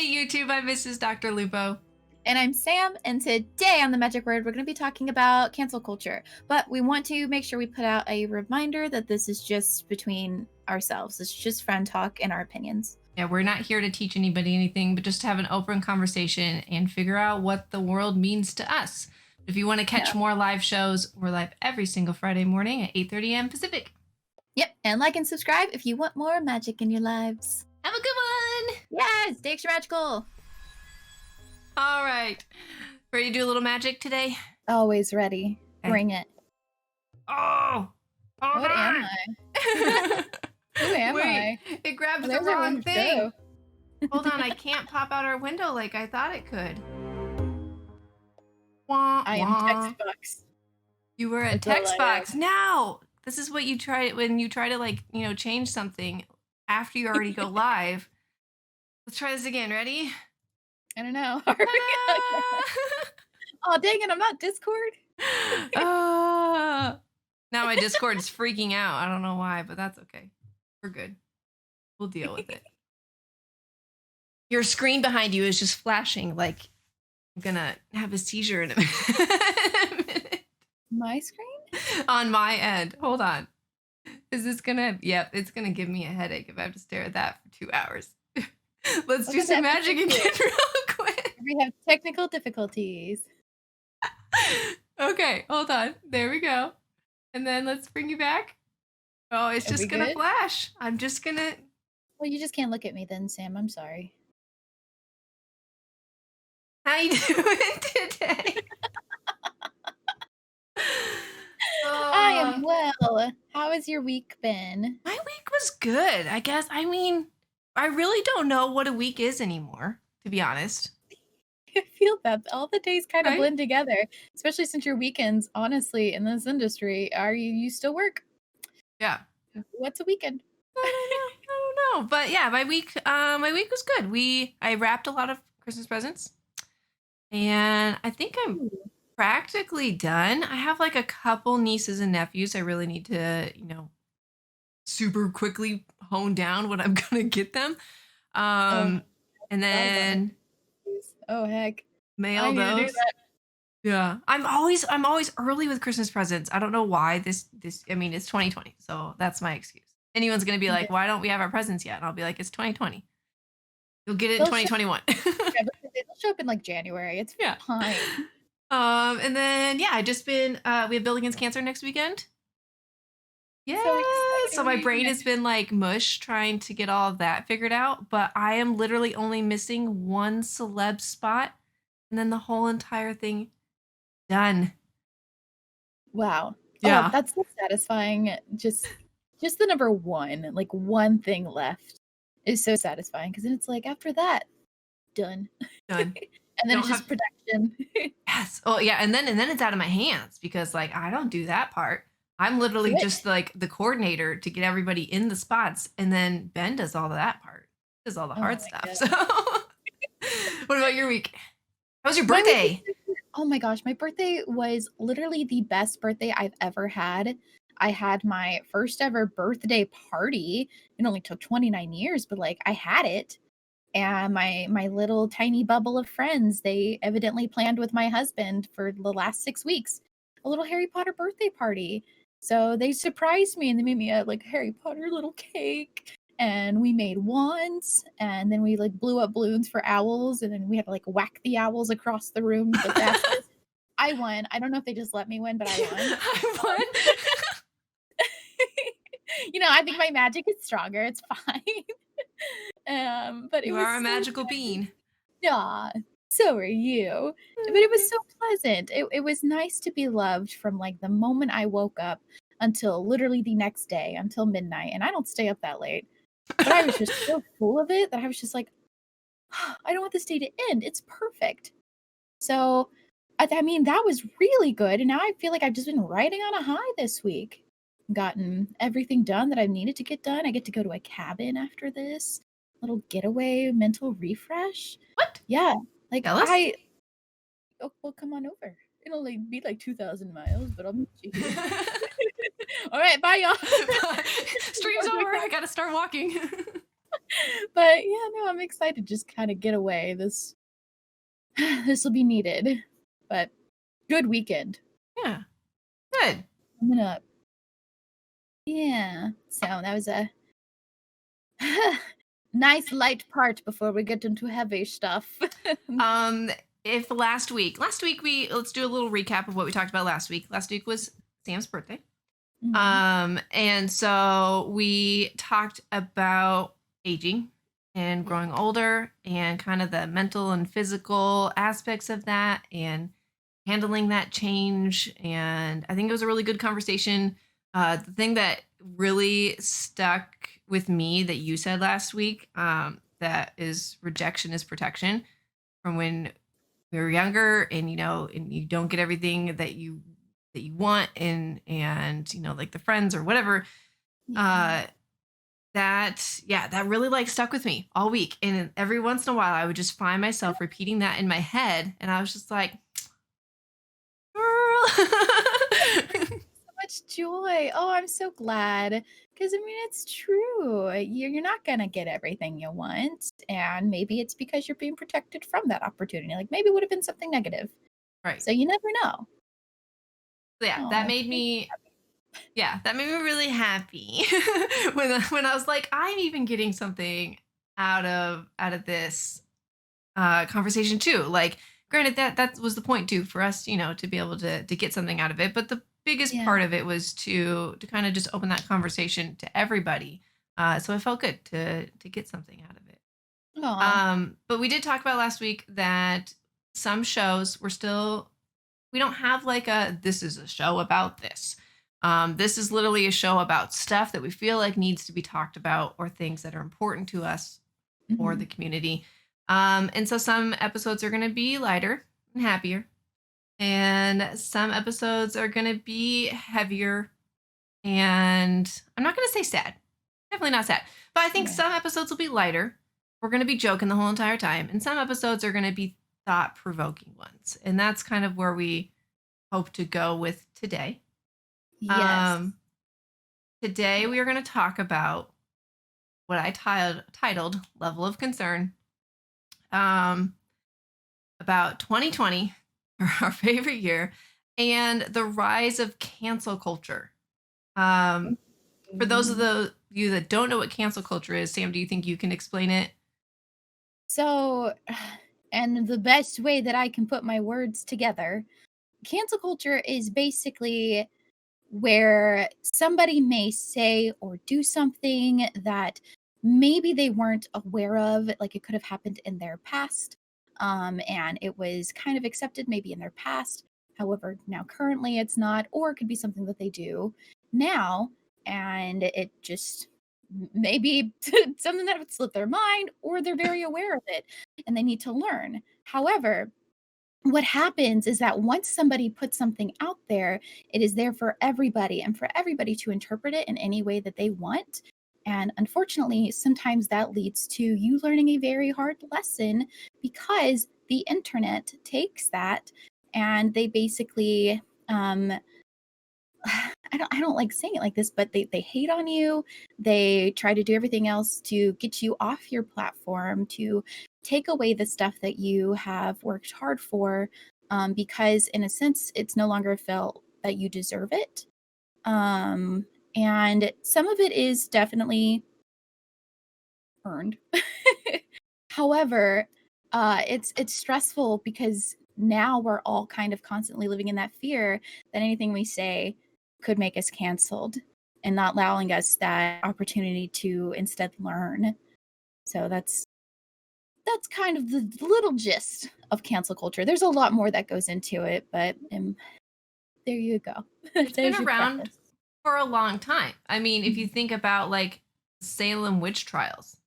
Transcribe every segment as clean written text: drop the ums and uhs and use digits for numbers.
Hey YouTube, I'm Mrs. Dr. Lupo. And I'm Sam, and today on The Magic Word, we're going to be talking about cancel culture. But we want to make sure we put out a reminder that this is just between ourselves. It's just friend talk and our opinions. Yeah, we're not here to teach anybody anything, but just to have an open conversation and figure out what the world means to us. If you want to catch more live shows, we're live every single Friday morning at 8:30 a.m. Pacific. Yep, and like and subscribe if you want more magic in your lives. Have a good one! Yes, stay extra magical! All right. Ready to do a little magic today? Always ready. Okay. Bring it. Oh! Hold What on. am I? Who am I? It grabbed the wrong thing. Hold on, I can't pop out our window like I thought it could. Wah, I am text box. You were a text box. Now, this is what you try when you try to change something after you already go live. Let's try this again. Ready? I don't know. Oh, dang it, I'm not Discord. Now my Discord is freaking out. I don't know why, but that's okay. We're good. We'll deal with it. Your screen behind you is just flashing like I'm gonna have a seizure in a minute. My screen? On my end. Hold on. Is this gonna... Yep, it's gonna give me a headache if I have to stare at that for 2 hours. Let's do some magic again real quick. We have technical difficulties. Okay, hold on. There we go. And then let's bring you back. Oh, it's just gonna flash. I'm just gonna... Well, you just can't look at me then, Sam. I'm sorry. How you doing today? I am well. How has your week been? My week was good, I guess. I mean, I really don't know what a week is anymore, to be honest. I feel that all the days kind of blend together, especially since your weekends, honestly, in this industry, you still work? Yeah. What's a weekend? I don't know. But yeah, my week was good. I wrapped a lot of Christmas presents, and I think I'm practically done. I have like a couple nieces and nephews I really need to, super quickly hone down what I'm gonna get them. And then heck. Mail those. Yeah. I'm always early with Christmas presents. I don't know why. I mean, it's 2020, so that's my excuse. Anyone's gonna be like, why don't we have our presents yet? And I'll be like, it's 2020. You'll get it in 2021. They'll show up in like January. It's fine. And then I just been we have Build Against Cancer next weekend. Yeah. So my brain has been like mush trying to get all of that figured out, but I am literally only missing one celeb spot and then the whole entire thing done. Wow. Yeah. Oh, that's so satisfying. Just the number one, like one thing left is so satisfying because then it's like after that, done. And then it's just production. Yes. Oh yeah, and then it's out of my hands because like I don't do that part. I'm literally just like the coordinator to get everybody in the spots, and then Ben does all of that part. He does all the hard stuff. God. So what about your week? How was your birthday? Oh my gosh, my birthday was literally the best birthday I've ever had. I had my first ever birthday party. It only took 29 years, but like I had it. And my little tiny bubble of friends, they evidently planned with my husband for the last 6 weeks a little Harry Potter birthday party. So they surprised me and they made me a like Harry Potter little cake. And we made wands, and then we like blew up balloons for owls, and then we had to like whack the owls across the room. The fastest. I won. I don't know if they just let me win, but I won. I won. I think my magic is stronger. It's fine. But you are a magical bean. Yeah, so are you. But it was so pleasant. It was nice to be loved from like the moment I woke up until literally the next day, until midnight. And I don't stay up that late. But I was just so full of it that I was just like, I don't want this day to end. It's perfect. So, I mean, that was really good. And now I feel like I've just been riding on a high this week. Gotten everything done that I needed to get done. I get to go to a cabin after this. Little getaway, mental refresh. What? Yeah. Like Jealous? well, come on over. It'll like be like 2,000 miles, but I'll meet you. All right, bye y'all. Stream's over. I gotta start walking. But yeah, no, I'm excited to just kind of get away. This this will be needed. But good weekend Yeah, good. coming up. Yeah. So that was a nice light part before we get into heavy stuff. Um, if last week we let's do a little recap of what we talked about last week. Last week was Sam's birthday. Mhm. And so we talked about aging and Yeah. growing older and kind of the mental and physical aspects of that and handling that change. And I think it was a really good conversation. The thing that really stuck with me that you said last week, that is rejection is protection from when we were younger and and you don't get everything that you want and like the friends or whatever. Yeah. uh that really like stuck with me all week, and every once in a while I would just find myself repeating that in my head, and I was just like, girl. So much joy. Oh, I'm so glad. Because I mean, it's true. You're not gonna get everything you want, and maybe it's because you're being protected from that opportunity. Like maybe it would have been something negative. Right. So you never know. Yeah, that Oh, made me yeah, that made me really happy. When I was like, I'm even getting something out of this conversation too. Like, granted, that was the point too for us, to be able to get something out of it. But the biggest yeah. part of it was to kind of just open that conversation to everybody. So it felt good to get something out of it. Aw. But we did talk about last week that some shows we don't have like this is a show about this. This is literally a show about stuff that we feel like needs to be talked about or things that are important to us or Mhm. the community. And so some episodes are going to be lighter and happier, and some episodes are going to be heavier. And I'm not going to say sad, definitely not sad, but I think Yeah. some episodes will be lighter. We're going to be joking the whole entire time, and some episodes are going to be thought provoking ones. And that's kind of where we hope to go with today. Yes. Um, Today we are going to talk about what I titled Level of Concern. Um, about 2020, our favorite year, and the rise of cancel culture. Um, for those of Mm. you that don't know what cancel culture is, Sam, do you think you can explain it? So, and the best way that I can put my words together, cancel culture is basically where somebody may say or do something that maybe they weren't aware of, like it could have happened in their past, and it was kind of accepted maybe in their past. However, now currently it's not, or it could be something that they do now, and it just maybe something that would slip their mind, or they're very aware of it and they need to learn. However, what happens is that once somebody puts something out there, it is there for everybody and for everybody to interpret it in any way that they want. And unfortunately, sometimes that leads to you learning a very hard lesson because the internet takes that and they basically I don't like saying it like this, but they hate on you. They try to do everything else to get you off your platform, to take away the stuff that you have worked hard for, because in a sense, it's no longer felt that you deserve it. Um, and some of it is definitely earned. However, it's stressful because now we're all kind of constantly living in that fear that anything we say could make us canceled and not allowing us that opportunity to instead learn. So that's kind of the little gist of cancel culture. There's a lot more that goes into it, but there you go. It's been There's your around preface. for a long time. I mean, if you Mhm. think about like Salem witch trials,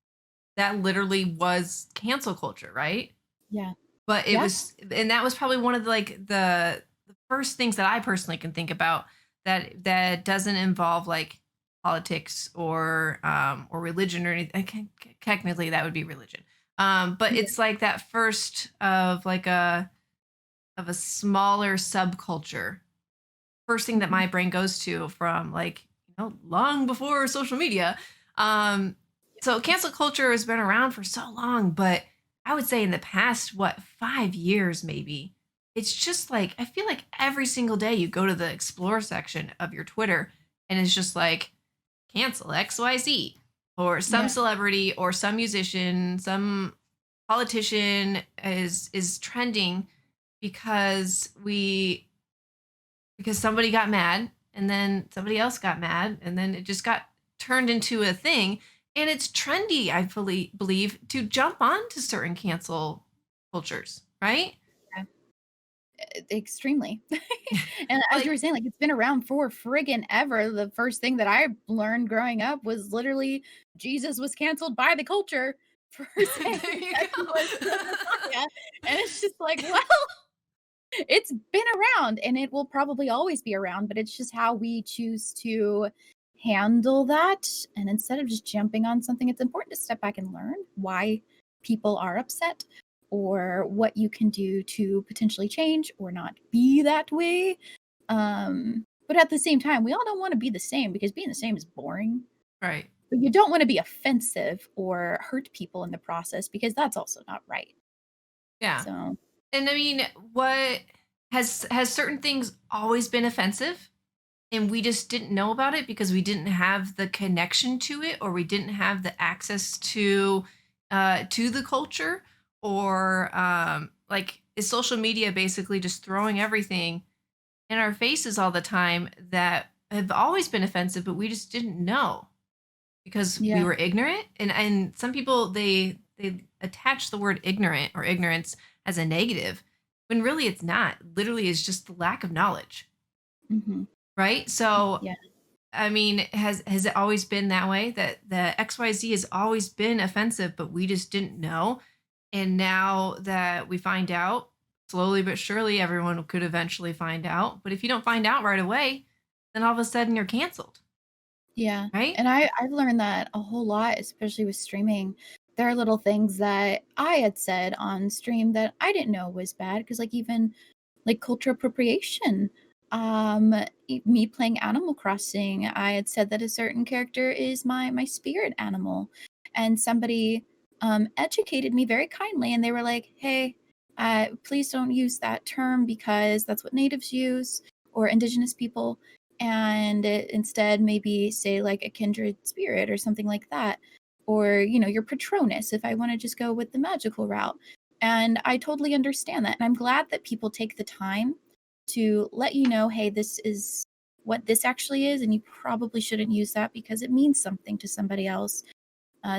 that literally was cancel culture, right? Yeah. But it Yeah. was, and that was probably one of the first things that I personally can think about that doesn't involve like politics or religion or anything. Technically, that would be religion. But Yeah. it's like that first of a smaller subculture. First thing that Mhm. my brain goes to from long before social media. Um, So cancel culture has been around for so long, but I would say in the past, what, 5 years maybe, it's just like I feel like every single day you go to the explore section of your Twitter and it's just like cancel XYZ or some Yeah. celebrity or some musician, some politician is trending because somebody got mad and then somebody else got mad and then it just got turned into a thing, and it's trendy, I fully believe, to jump onto certain cancel cultures, right? Yeah. Extremely. And as you Like were saying, like, it's been around for friggin' ever. The first thing that I learned growing up was literally Jesus was canceled by the culture for saying there you that he was the go. Messiah, and it's just like, well, it's been around and it will probably always be around, but it's just how we choose to handle that. And instead of just jumping on something, it's important to step back and learn why people are upset or what you can do to potentially change or not be that way. But at the same time, we all don't want to be the same because being the same is boring. Right. But you don't want to be offensive or hurt people in the process because that's also not right. Yeah. So, And I mean, what has certain things always been offensive and we just didn't know about it because we didn't have the connection to it, or we didn't have the access to the culture, or like, is social media basically just throwing everything in our faces all the time that have always been offensive but we just didn't know because we yeah. were ignorant. And some people, they attach the word ignorant or ignorance as a negative when really it's not. Literally is just the lack of knowledge, Mhm. right? So Yeah. I mean, has it always been that way, that the XYZ has always been offensive but we just didn't know? And now that we find out, slowly but surely everyone could eventually find out, but if you don't find out right away, then all of a sudden you're canceled, Yeah, right? and I've learned that a whole lot, especially with streaming. There are little things that I had said on stream that I didn't know was bad because, like, even, like, cultural appropriation, me playing Animal Crossing, I had said that a certain character is my spirit animal, and somebody, educated me very kindly, and they were like, "Hey, please don't use that term because that's what natives use or indigenous people, and instead maybe say like a kindred spirit or something like that, or your patronus if I want to just go with the magical route." And I totally understand that, and I'm glad that people take the time to let you know, hey, this is what this actually is, and you probably shouldn't use that because it means something to somebody else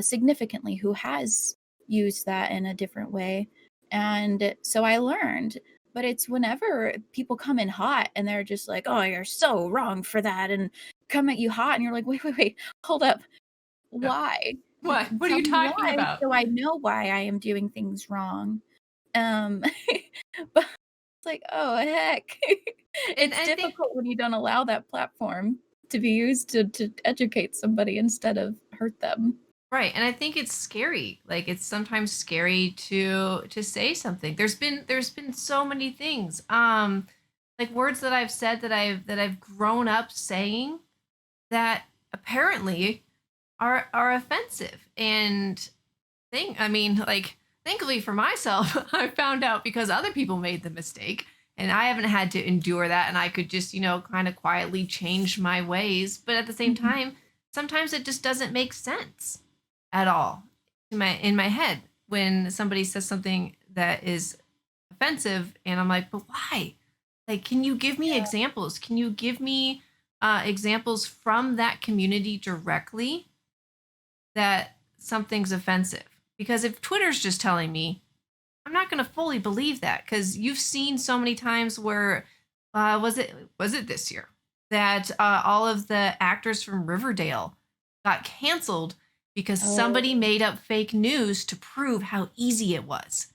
significantly who has used that in a different way. And so I learned, but it's whenever people come in hot and they're just like, oh, you're so wrong for that, and come at you hot, and you're like, wait, wait, wait, hold up. Yeah. Why? What are Tell you me talking why about? so I know why I am doing things wrong. Um, but it's like, oh, heck. And It's I think difficult when you don't allow that platform to be used to educate somebody instead of hurt them. right, and I think it's scary. Like, it's sometimes scary to say something. There's been so many things. Like words that I've said that I've grown up saying that apparently are offensive. And I mean, like, thankfully for myself, I found out because other people made the mistake and I haven't had to endure that, and I could just, kind of quietly change my ways. But at the same Mhm. time, sometimes it just doesn't make sense at all in my head when somebody says something that is offensive, and I'm like, but why? Like, can you give me examples? Can you give me examples from that community directly that something's offensive? Because if Twitter's just telling me, I'm not going to fully believe that, because you've seen so many times where was it this year that all of the actors from Riverdale got canceled because somebody Oh, made up fake news to prove how easy it was,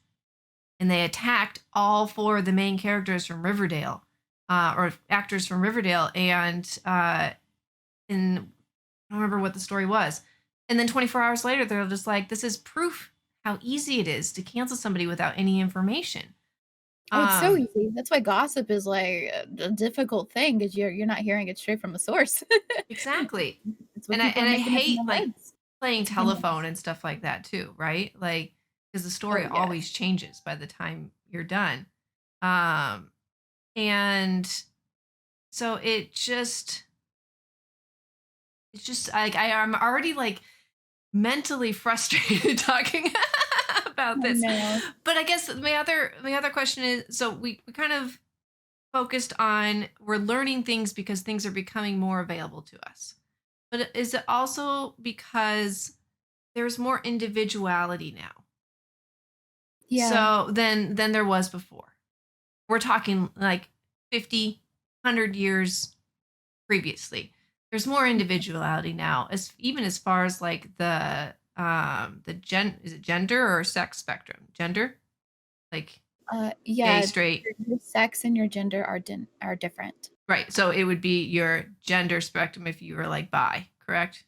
and they attacked all four of the main characters from Riverdale, or actors from Riverdale, and I don't remember what the story was. And then 24 hours later, they're just like, this is proof how easy it is to cancel somebody without any information. oh, it's so Um, easy. That's why gossip is, like, a difficult thing because you're not hearing it straight from the source. exactly. It's what And I people are and I making up in hate, their like, heads. playing Yes. telephone and stuff like that too, right? Like, because the Oh, story yes. always changes by the time you're done. Um, and so it's just like I'm already like mentally frustrated talking about I this. know. But I guess my other question is, so we kind of focused on we're learning things because things are becoming more available to us. But is it also because there's more individuality now? Yeah. So than there was before. We're talking like 50, 100 years previously. There's more individuality now, as even as far as like the is it gender or sex spectrum? Gender? Like gay, Yeah, straight. your sex and your gender are different. Right. So it would be your gender spectrum if you were like bi, correct?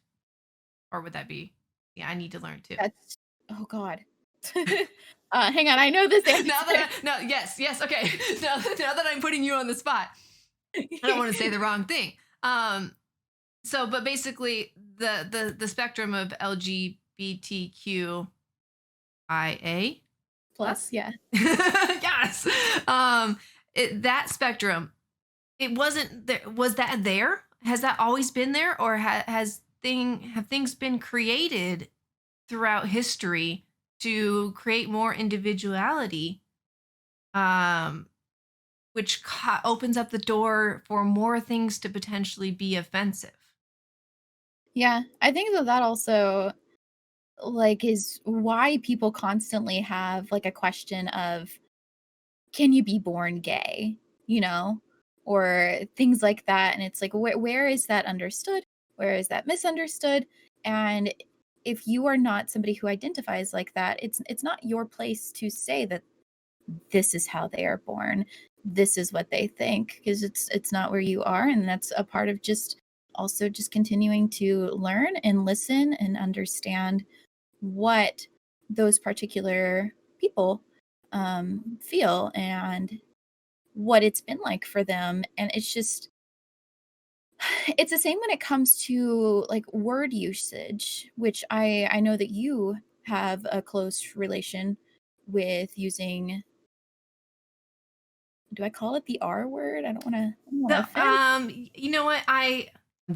Or would that be, yeah, I need to learn too. That's oh god. Hang on, I know this Now answer. that no, yes, yes, okay. Now that I'm putting you on the spot, I don't want to say the wrong thing. So but basically the spectrum of LGBTQIA Plus, plus. yeah. Yes. Um that spectrum, it wasn't there. Was that there? Has that always been there, or have things been created throughout history to create more individuality, um which opens up the door for more things to potentially be offensive? Yeah, I think that that also, like, is why people constantly have, like, a question of, "Can you be born gay?" You know? Or things like that, and it's like, where is that understood? Where is that misunderstood? And if you are not somebody who identifies like that, it's not your place to say that this is how they are born. This is what they think because it's not where you are, and that's a part of just also just continuing to learn and listen and understand what those particular people feel and what it's been like for them. And it's just it's the same when it comes to like word usage, which I know that you have a close relation with using. Do I call it the R word? I don't wanna So, offend. you know what? I'm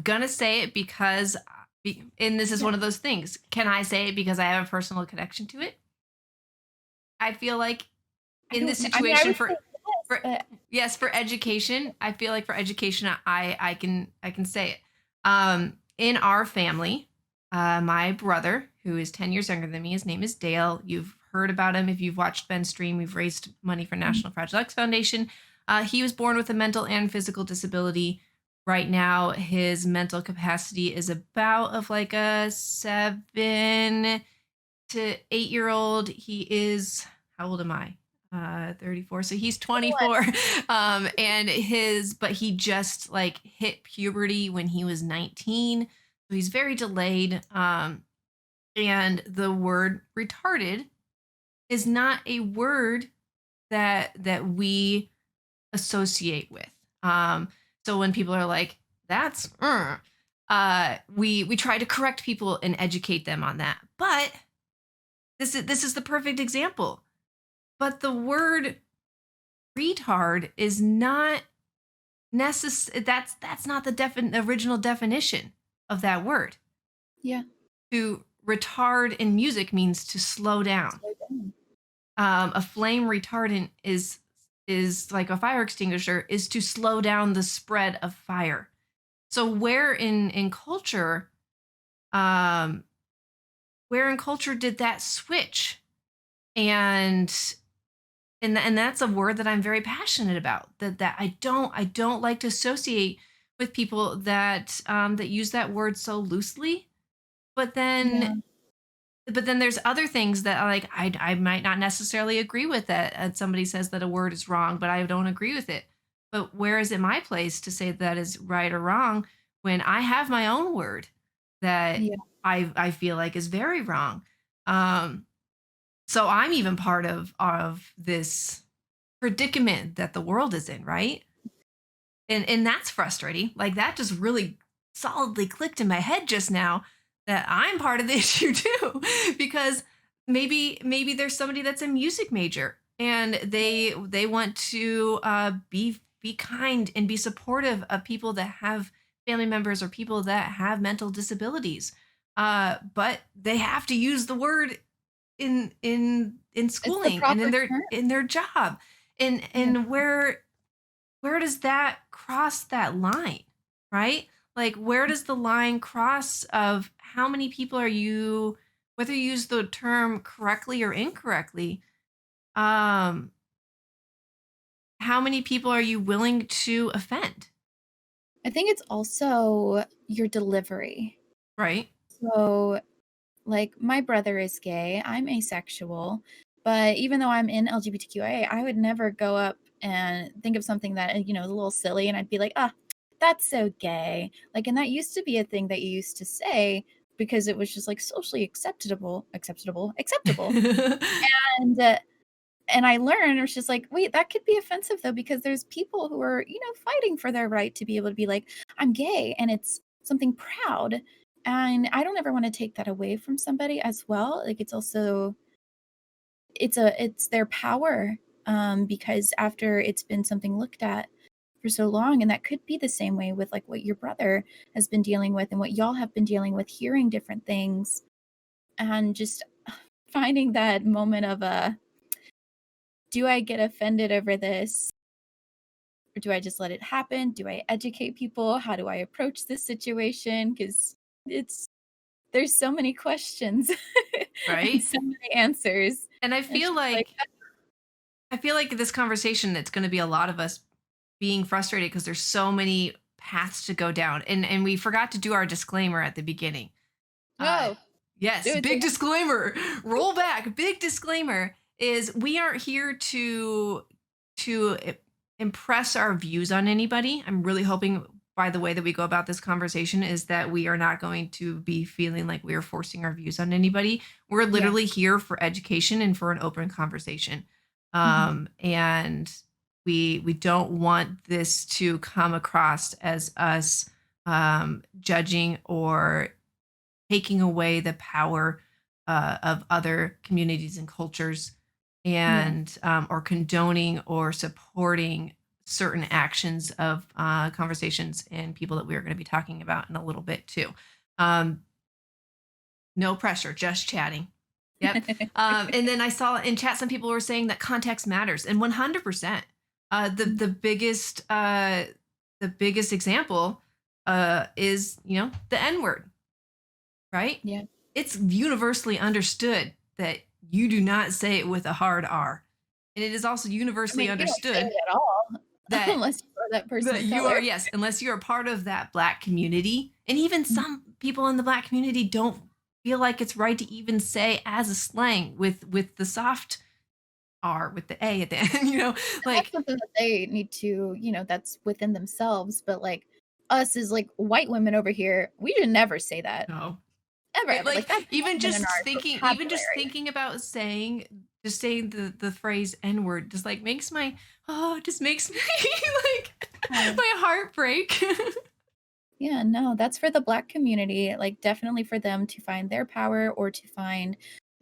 gonna say it because, and this is Yeah. one of those things. Can I say it because I have a personal connection to it? I feel like I in this don't kn I mean, I situation would say yes, for but yes, for education, I feel like for education, I can say it. In our family, my brother, who is 10 years younger than me, his name is Dale. You've heard about him if you've watched Ben stream. We've raised money for mhm, National Fragile X Foundation. He was born with a mental and physical disability. Right now, his mental capacity is about of like a 7 to 8 year old. He is, how old am I? 34. So he's 21. 24. And but he just like hit puberty when he was 19. So he's very delayed. And the word retarded is not a word that we associate with. So when people are like, that's, we try to correct people and educate them on that. But this is the perfect example. But the word retard is not necessary. That's not the original definition of that word. Yeah, To retard in music means to slow down. slow down. A flame retardant is like a fire extinguisher, is to slow down the spread of fire. So um where in culture did that switch? And and that's a word that I'm very passionate about. That I don't like to associate with people that use that word so loosely. But then Yeah, but then there's other things that like I might not necessarily agree with that. Somebody says that a word is wrong, but I don't agree with it. But where is it my place to say that is right or wrong when I have my own word that yeah, I feel like is very wrong? Um, so I'm even part of this predicament that the world is in, right? And that's frustrating. Like that just really solidly clicked in my head just now that I'm part of the issue too, because maybe there's somebody that's a music major and they want to be kind and be supportive of people that have family members or people that have mental disabilities. But they have to use the word in It's the schooling and proper term. in their job. Yeah. And where does that cross that line, right? Like, where does the line cross of how many people are you, whether you use the term correctly or incorrectly, um, how many people are you willing to offend, I think it's also your delivery. right? So, like, my brother is gay, I'm asexual, but even though I'm in LGBTQIA, I would never go up and think of something that, is a little silly, and I'd be like, "Ah, that's so gay." Like, and that used to be a thing that you used to say because it was just, like, socially acceptable, and, uh and I learned, it was just like, wait, that could be offensive though, because there's people who are, fighting for their right to be able to be like, I'm gay, and it's something proud. And I don't ever want to take that away from somebody as well. Like it's also it's their power. Because after it's been something looked at for so long, and that could be the same way with like what your brother has been dealing with and what y'all have been dealing with, hearing different things and just finding that moment of do I get offended over this? Or do I just let it happen? Do I educate people? How do I approach this situation? Because it's there's so many questions and Right. so many answers. And And it's just like, I feel like this conversation, it's going to be a lot of us being frustrated because there's so many paths to go down, and we forgot to do our disclaimer at the beginning. Uh, "No, do yes, it, big Dan." disclaimer. Roll back. Big disclaimer is we aren't here to impress our views on anybody. I'm really hoping by the way that we go about this conversation is that we are not going to be feeling like we are forcing our views on anybody. We're Yeah. literally here for education and for an open conversation. Mhm. And we don't want this to come across as us judging or taking away the power of other communities and cultures, Yeah. and or condoning or supporting certain actions of conversations and people that we are going to be talking about in a little bit too. um, no pressure, just chatting. Yep. And then I saw in chat some people were saying that context matters, and 100%. The biggest example is the N word, right? Yeah. It's universally understood that you do not say it with a hard R. And it is also I universally mean, you don't say understood it at all that unless you are that person that of you are, color. yes, unless you are part of that black community. And even Mhm. some people in the black community don't feel like it's right to even say as a slang with the soft R with the A at the end, And that's like something that they need to, that's within themselves, but, like, us as, like, white women over here, we should never say that. no. Ever, It, ever. like Like, that's not even in our even just vocabulary. thinking about saying the phrase N word just like makes my just makes me like Oh. my heart break. Yeah, no, that's for the Black community, like, definitely for them to find their power or to find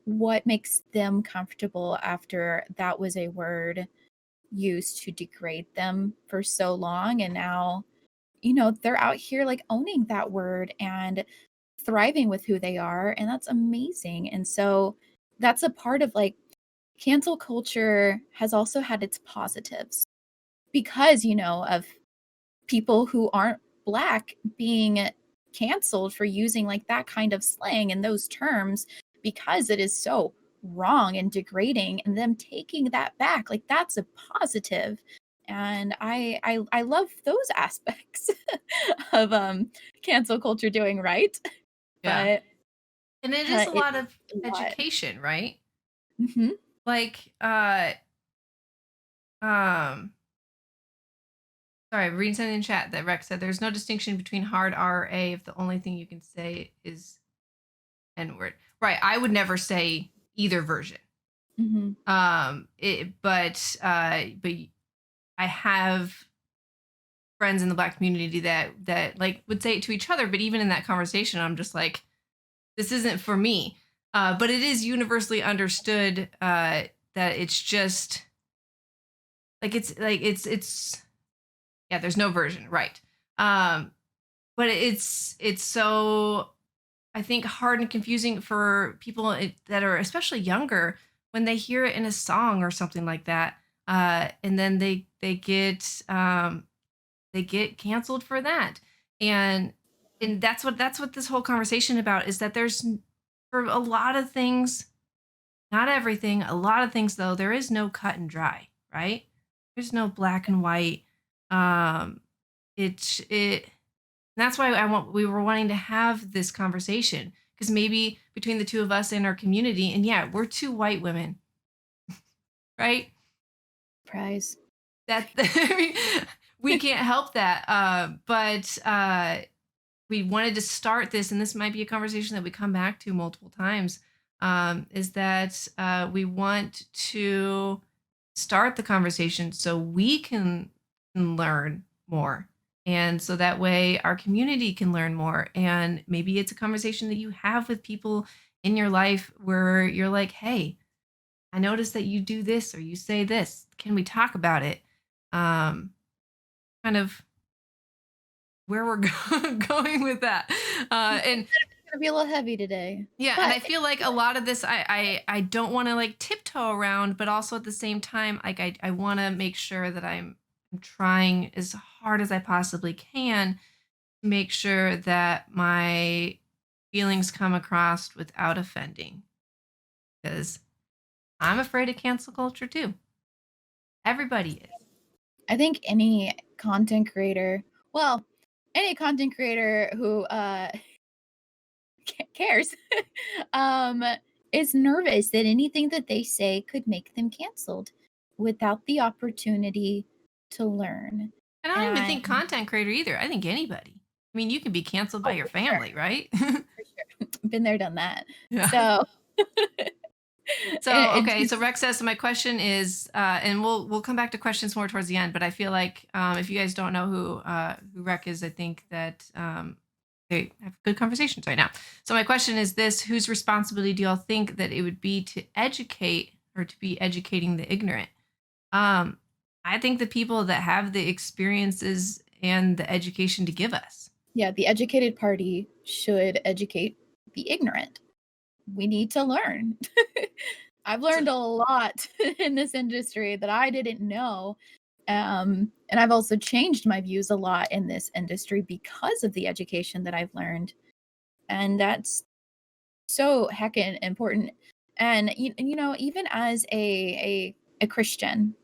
what makes them comfortable after that was a word used to degrade them for so long, and now, they're out here, like, owning that word and thriving with who they are, and that's amazing, and so that's a part of, like, cancel culture has also had its positives because, of people who aren't Black being canceled for using, like, that kind of slang and those terms because it is so wrong and degrading, and them taking that back, like, that's a positive, and I love those aspects of, cancel culture doing right, Yeah. but, And it is a it lot of a lot. education, right? Mhm. Like um sorry, I'm reading something in chat that Rex said there's no distinction between hard R or A if the only thing you can say is N word. Right. I would never say either version. Mhm. But I have friends in the black community that like would say it to each other, but even in that conversation I'm just like this isn't for me. But it is universally understood that it's just it's yeah, there's no version, right? Um, but it's so I think hard and confusing for people that are especially younger when they hear it in a song or something like that, and then they get canceled for that, and that's what this whole conversation about is that for a lot of things, not everything, a lot of things though, there is no cut and dry, right? There's no black and white. Um, it that's why we were wanting to have this conversation because maybe between the two of us and our community, and yeah, we're two white women, right? Prize. That I mean, we can't help that. But we wanted to start this, and this might be a conversation that we come back to multiple times. Is that we want to start the conversation so we can learn more, and so that way our community can learn more. And maybe it's a conversation that you have with people in your life where you're like, "Hey, I noticed that you do this or you say this. Can we talk about it?" Um, kind of where we're going with that. And It's gonna be a little heavy today, yeah, and but I feel like a lot of this I don't want to like tiptoe around, but also at the same time, like I want to make sure that I'm trying as hard as I possibly can to make sure that my feelings come across without offending. Because I'm afraid of cancel culture too. Everybody is. I think any content creator, well, any content creator who cares, um, is nervous that anything that they say could make them canceled without the opportunity to learn. And I don't even And think content creator either. I think anybody. I mean, you can be canceled by oh, your for sure, family, right? for sure. Been there, done that. Yeah. So So it okay, just so Rex says, so my question is, and we'll come back to questions more towards the end. But I feel like if you guys don't know who Rex is, I think that they have good conversations right now. So my question is this: whose responsibility do y'all think that it would be to educate or to be educating the ignorant? Um, I think the people that have the experiences and the education to give us. yeah, the educated party should educate the ignorant. We need to learn. I've So, learned a lot in this industry that I didn't know. And I've also changed my views a lot in this industry because of the education that I've learned. And that's so heckin' important. And even as a Christian,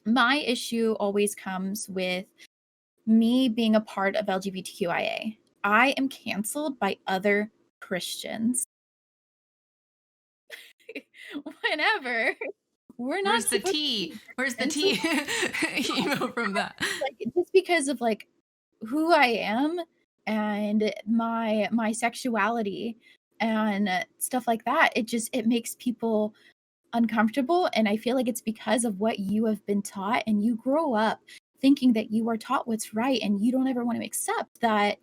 my issue always comes with me being a part of LGBTQIA. I am canceled by other Christians whenever we're not where's the supposed to tea? be Where's the Christians. tea? Email from that. Like, just because of, like, who I am and my sexuality and stuff like that, it makes people uncomfortable, and I feel like it's because of what you have been taught, and you grow up thinking that you are taught what's right, and you don't ever want to accept that,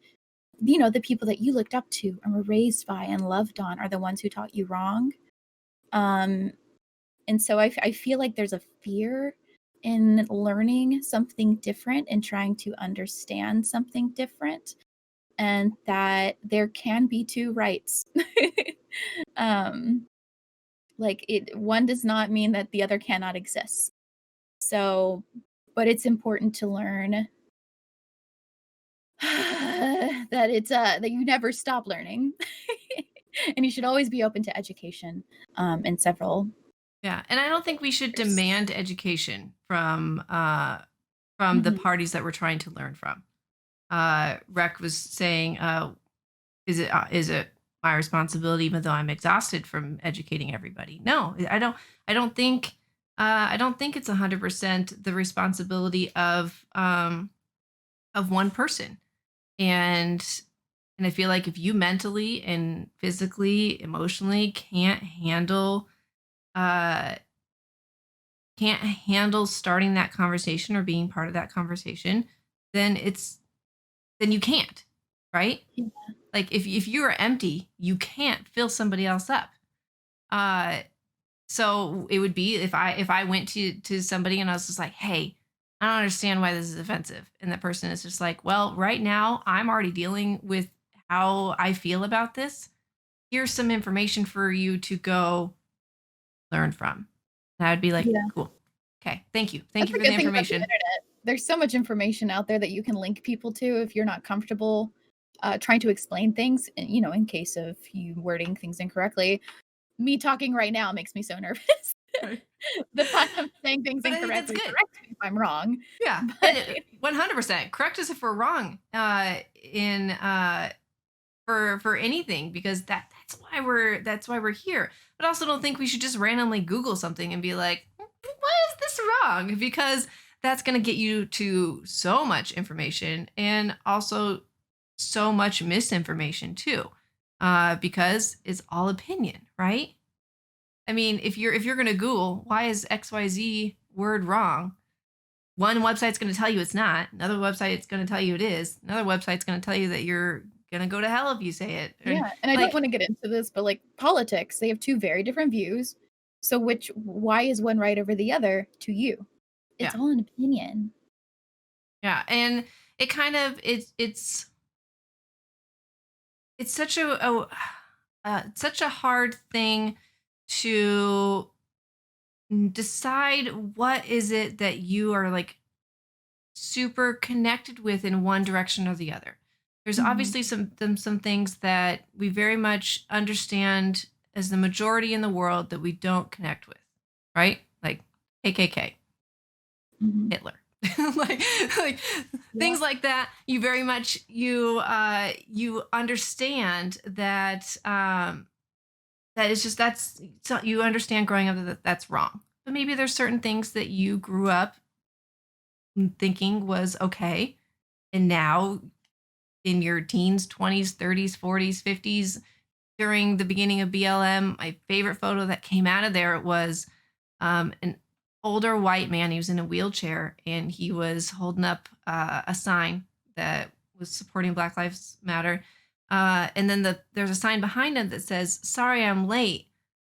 the people that you looked up to and were raised by and loved on are the ones who taught you wrong. Um, and so I feel like there's a fear in learning something different and trying to understand something different, and that there can be two rights. um, like one does not mean that the other cannot exist. So, but it's important to learn that you never stop learning. And you should always be open to education in several Yeah, and I don't think we should years. demand education from the Mhm. parties that we're trying to learn from. Rec was saying, is it my responsibility, even though I'm exhausted from educating everybody? No, I don't. I don't think. I don't think it's 100% the responsibility of one person. And and I feel like if you mentally and physically, emotionally uh can't handle starting that conversation or being part of that conversation, then it's then you can't. right? Yeah. Like if you are empty, you can't fill somebody else up. Uh so it would be if I went to somebody and I was just like, "Hey, I don't understand why this is offensive." And that person is just like, "Well, right now I'm already dealing with how I feel about this. Here's some information for you to go learn from." And I'd be like, Yeah. "Cool. Okay. Thank you. Thank That's you a for the good thing about the information." internet. There's so much information out there that you can link people to if you're not comfortable, trying to explain things, and, in case of you wording things incorrectly. Me talking right now makes me so nervous. Right. The fact I'm saying things But I think that's incorrectly, good. correct me if I'm wrong, Yeah. but And 100% correct us if we're wrong in for anything because that's why we're here. But also don't think we should just randomly Google something and be like, why is this wrong? Because that's going to get you to so much information and also so much misinformation too. Because it's all opinion, right? I mean, if you're going to Google why is XYZ word wrong, one website's going to tell you it's not. Another website it's going to tell you it is. Another website's going to tell you that you're going to go to hell if you say it. And yeah, and I don't like, wanna get into this, but, like, politics, they have 2 very different views. So why is one right over the other to you? It's yeah, all an opinion. yeah, and it kind of it's such a hard thing to decide what is it that you are like super connected with in one direction or the other. There's Mhm, obviously some things that we very much understand as the majority in the world that we don't connect with, right? Like KKK, mhm. Hitler. like like Yeah, things like that you very much you understand that that is just that's so you understand growing up that that's wrong. But maybe there's certain things that you grew up thinking was okay and now in your teens, 20s, 30s, 40s, 50s, during the beginning of BLM, my favorite photo that came out of there was an older white man. He was in a wheelchair and he was holding up a sign that was supporting Black Lives Matter. And then there's a sign behind him that says, "Sorry, I'm late.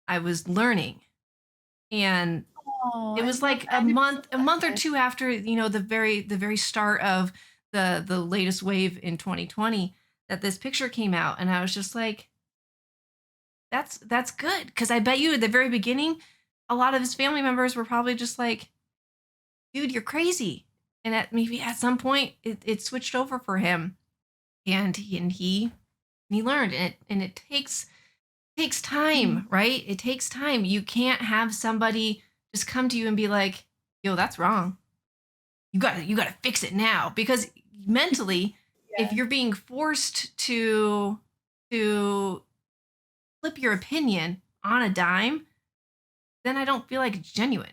I was learning." And oh, it I was love like that. I never saw a month or that. two after, the very start of the latest wave in 2020 that this picture came out, and I was just like, that's good because I bet you at the very beginning, a lot of his family members were probably just like, "Dude, you're crazy." And maybe at some point it switched over for him, and he learned, and it takes Mhm. time, right? It takes time. You can't have somebody just come to you and be like, "Yo, that's wrong. You got to fix it now." Because mentally, if Yeah. you're being forced to flip your opinion on a dime, then I don't feel like it's genuine,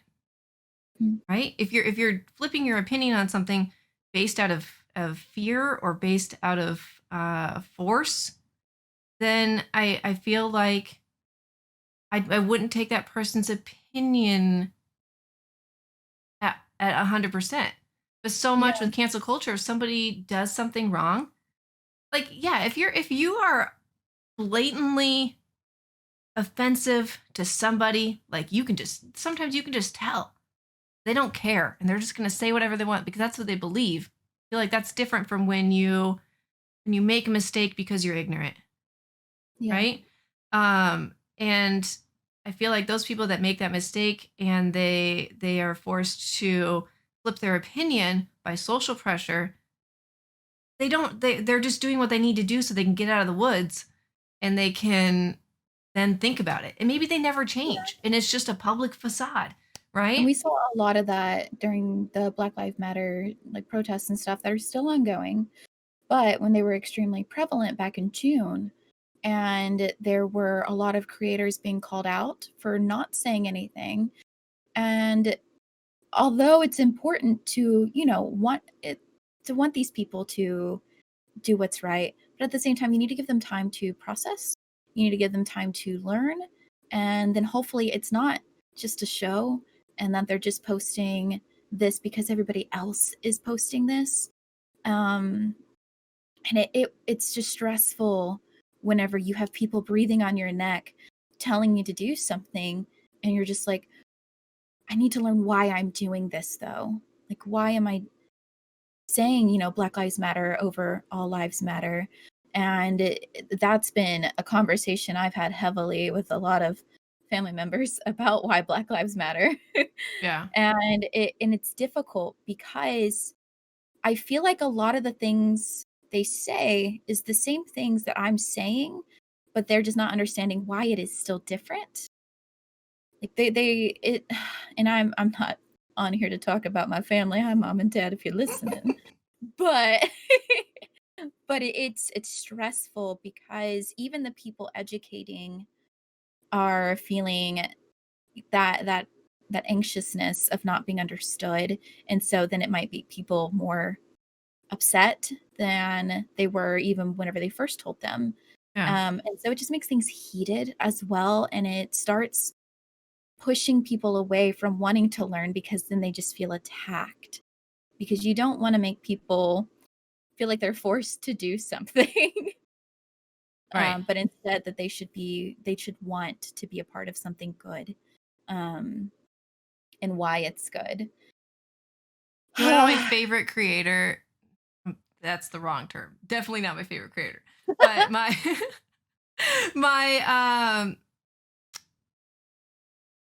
Mm. right? If you're flipping your opinion on something based out of fear or based out of force, then I feel like I wouldn't take that person's opinion at 100%. But so much Yeah. with cancel culture, if somebody does something wrong, like yeah, if you are blatantly offensive to somebody, like you can just sometimes you can just tell they don't care and they're just going to say whatever they want because that's what they believe. I feel like that's different from when you make a mistake because you're ignorant, Yeah. right? And I feel like those people that make that mistake and they are forced to flip their opinion by social pressure, they're just doing what they need to do so they can get out of the woods and they can then think about it. And maybe they never Yeah. change and it's just a public facade, And right? we saw a lot of that during the Black Lives Matter, like, protests and stuff that are still ongoing, but when they were extremely prevalent back in June, and there were a lot of creators being called out for not saying anything, and although it's important to, want these people to do what's right. But at the same time, you need to give them time to process. You need to give them time to learn. And then hopefully it's not just a show and that they're just posting this because everybody else is posting this. Um, And it's just stressful whenever you have people breathing on your neck telling you to do something, and you're just like, I need to learn why I'm doing this though. Like, why am I saying, Black Lives Matter over All Lives Matter? And that's been a conversation I've had heavily with a lot of family members about why Black Lives Matter. Yeah. And it's difficult because I feel like a lot of the things they say is the same things that I'm saying, but they're just not understanding why it is still different. Like and I'm not on here to talk about my family. Hi, mom and dad, if you're listening. But but it's stressful because even the people educating are feeling that that anxiousness of not being understood, and so then it might make people more upset than they were even whenever they first told them. Yeah. And so it just makes things heated as well, and it starts pushing people away from wanting to learn because then they just feel attacked, because you don't want to make people feel like they're forced to do something. Right. But instead that they should want to be a part of something good, um, and why it's good. You wanna know my favorite creator? That's the wrong term. Definitely not my favorite creator. But my my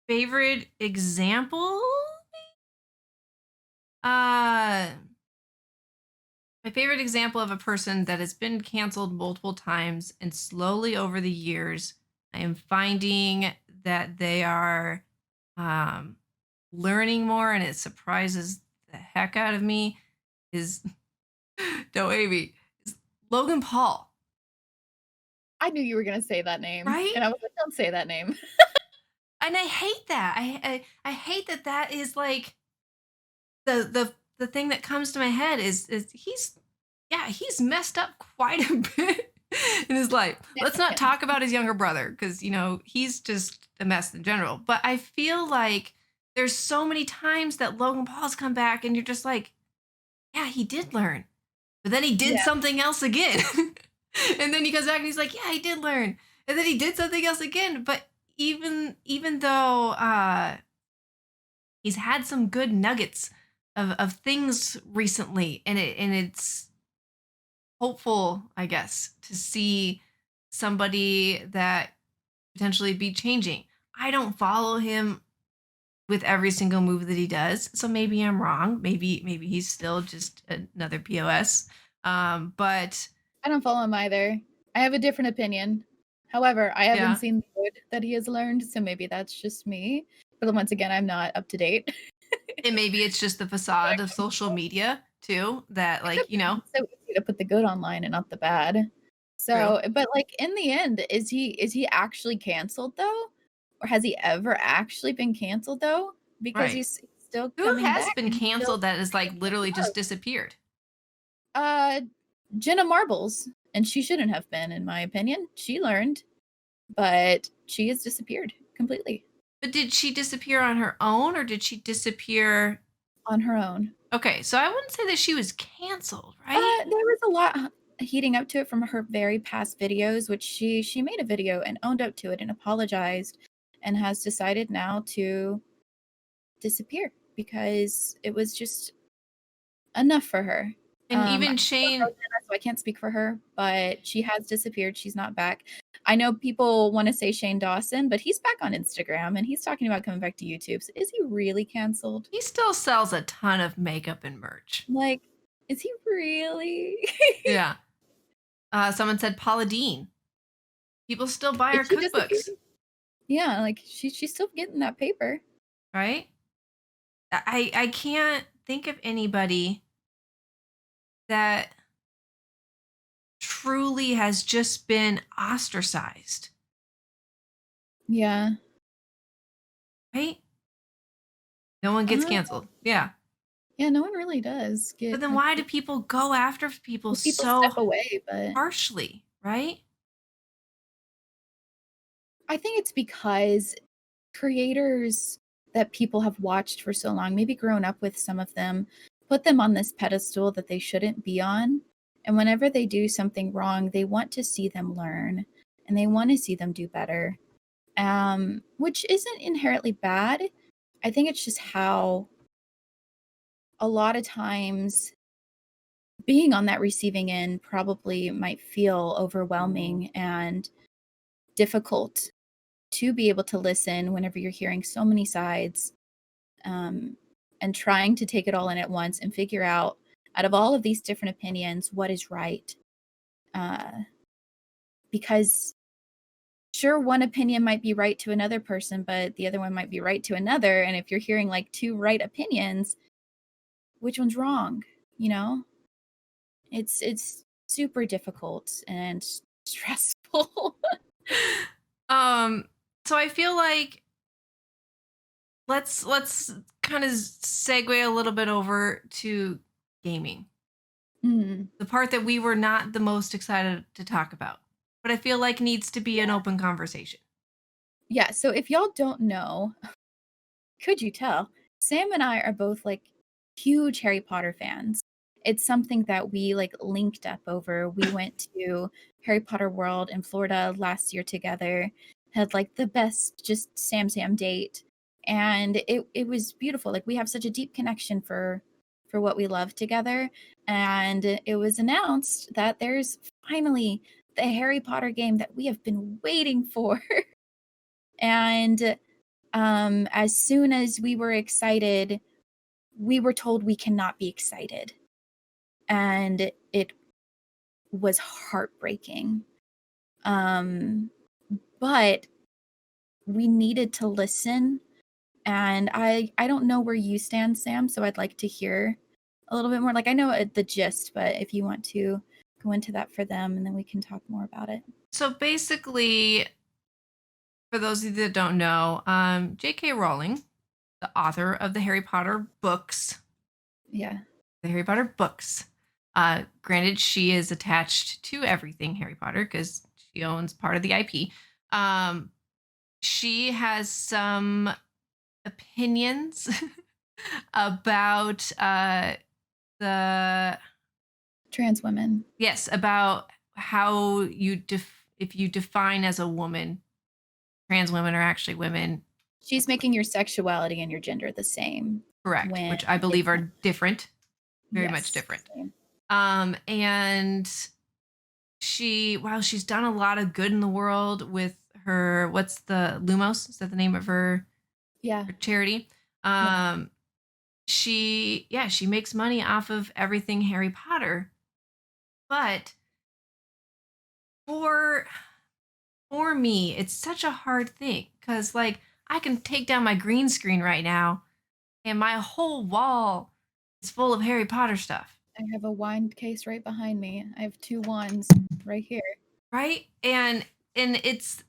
favorite example? Uh my favorite example of a person that has been canceled multiple times, and slowly over the years, I am finding that they are um learning more, and it surprises the heck out of me, is don't hate me, is Logan Paul, I knew you were gonna say that name, right? and I was like, "Don't say that name." And I hate that. I hate that that is like the thing that comes to my head is he's, yeah, he's messed up quite a bit in his life. Let's not Significant. talk about his younger brother because he's just a mess in general. But I feel like there's so many times that Logan Paul's come back and you're just like, yeah, he did learn. But then he did Yeah, something else again. And then he comes back and he's like, yeah, he did learn. And then he did something else again. But even though he's had some good nuggets of things recently, and it's hopeful, I guess, to see somebody that potentially be changing. I don't follow him with every single move that he does, so maybe I'm wrong. Maybe he's still just another POS. But I don't follow him either. I have a different opinion. However, I haven't yeah, seen the good that he has learned, so maybe that's just me. But then once again, I'm not up to date. and maybe it's just the When facade it of comes social media too. That It could like be. It's so easy to put the good online and not the bad. true, So, but, like, in the end, is he actually canceled, though? Or has he ever actually been canceled, though? Because right? he's still Who coming has back been and he's still canceled that is like spreading his literally love. just disappeared? Uh, Jenna Marbles, and she shouldn't have been, in my opinion. She learned, but she has disappeared completely But did she disappear on her own or did she disappear? on her own. Okay, so I wouldn't say that she was canceled, right? There was a lot heating up to it from her very past videos, which she made a video and owned up to it and apologized, and has decided now to disappear because it was just enough for her. And I even don't know Shane, Jenna, so I can't speak for her, but she has disappeared. She's not back. I know people want to say Shane Dawson, but he's back on Instagram and he's talking about coming back to YouTube. So is he really canceled? he still sells a ton of makeup and merch. Like, is he really? Yeah. Someone said Paula Deen. People still buy Is her she disappeared? cookbooks, Yeah, like she's still getting that paper. right? I can't think of anybody that truly has just been ostracized, Yeah. right? No one gets Uh, canceled. Yeah. yeah, no one really does But get then like why do people go after people people step so away, but harshly, right? I think it's because creators that people have watched for so long, maybe grown up with some of them, put them on this pedestal that they shouldn't be on. And whenever they do something wrong, they want to see them learn and they want to see them do better, which isn't inherently bad. I think it's just how a lot of times being on that receiving end probably might feel overwhelming and difficult to be able to listen whenever you're hearing so many sides, um, and trying to take it all in at once and figure out of all of these different opinions, what is right. Uh, because sure, one opinion might be right to another person, but the other one might be right to another. And if you're hearing like two right opinions, which one's wrong? You know, it's super difficult and stressful. Um, so I feel like let's kind of segue a little bit over to gaming. Mm, The part that we were not the most excited to talk about, but I feel like needs to be an yeah. open conversation. Yeah. So if y'all don't know, could you tell? Sam and I are both like huge Harry Potter fans. It's something that we like linked up over. We went to Harry Potter World in Florida last year together, had like the best just Sam date. And it was beautiful. Like we have such a deep connection for what we love together. And it was announced that there's finally the Harry Potter game that we have been waiting for. And as soon as we were excited, we were told we cannot be excited. And it was heartbreaking. Um, but we needed to listen. And I don't know where you stand, Sam, so I'd like to hear a little bit more. Like I know the gist, but if you want to go into that for them and then we can talk more about it. So basically, for those of you that don't know, J.K. Rowling, the author of Yeah. the Harry Potter books. Granted, she is attached to everything Harry Potter because she owns part of the IP. Um, she has some opinions about the Trans women. yes about how if you define as a woman, trans women are actually women. She's making your sexuality and your gender the same Correct, when which I believe it's are not. different, very much Yes. different. Same. And she's done a lot of good in the world with her, what's the Lumos? Is that the name of Yeah. her charity? Yeah. Um, she makes money off of everything Harry Potter. But for for me, it's such a hard thing because like I can take down my green screen right now and my whole wall is full of Harry Potter stuff. I have a wine case right behind me. I have two wands right here. Right? And it's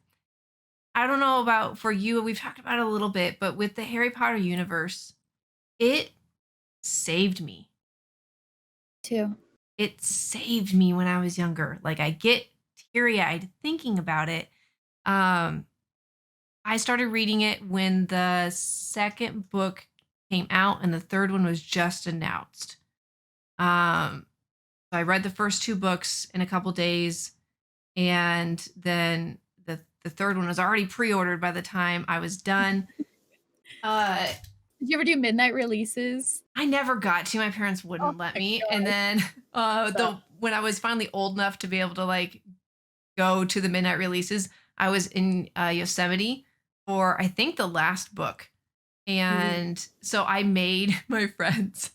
I don't know about for you, we've talked about it a little bit, but with the Harry Potter universe, it saved me. Too. It saved me when I was younger. Like I get teary-eyed thinking about it. Um, I started reading it when the second book came out and the third one was just announced. Um, so I read the first two books in a couple days, and then the third one was already pre-ordered by the time I was done. Uh, Did you ever do midnight releases? I never got to. My parents Oh wouldn't let my me. And gosh. then So the when I was finally old enough to be able to like go to the midnight releases, I was in Yosemite for I think the last book. ooh. And so I made my friends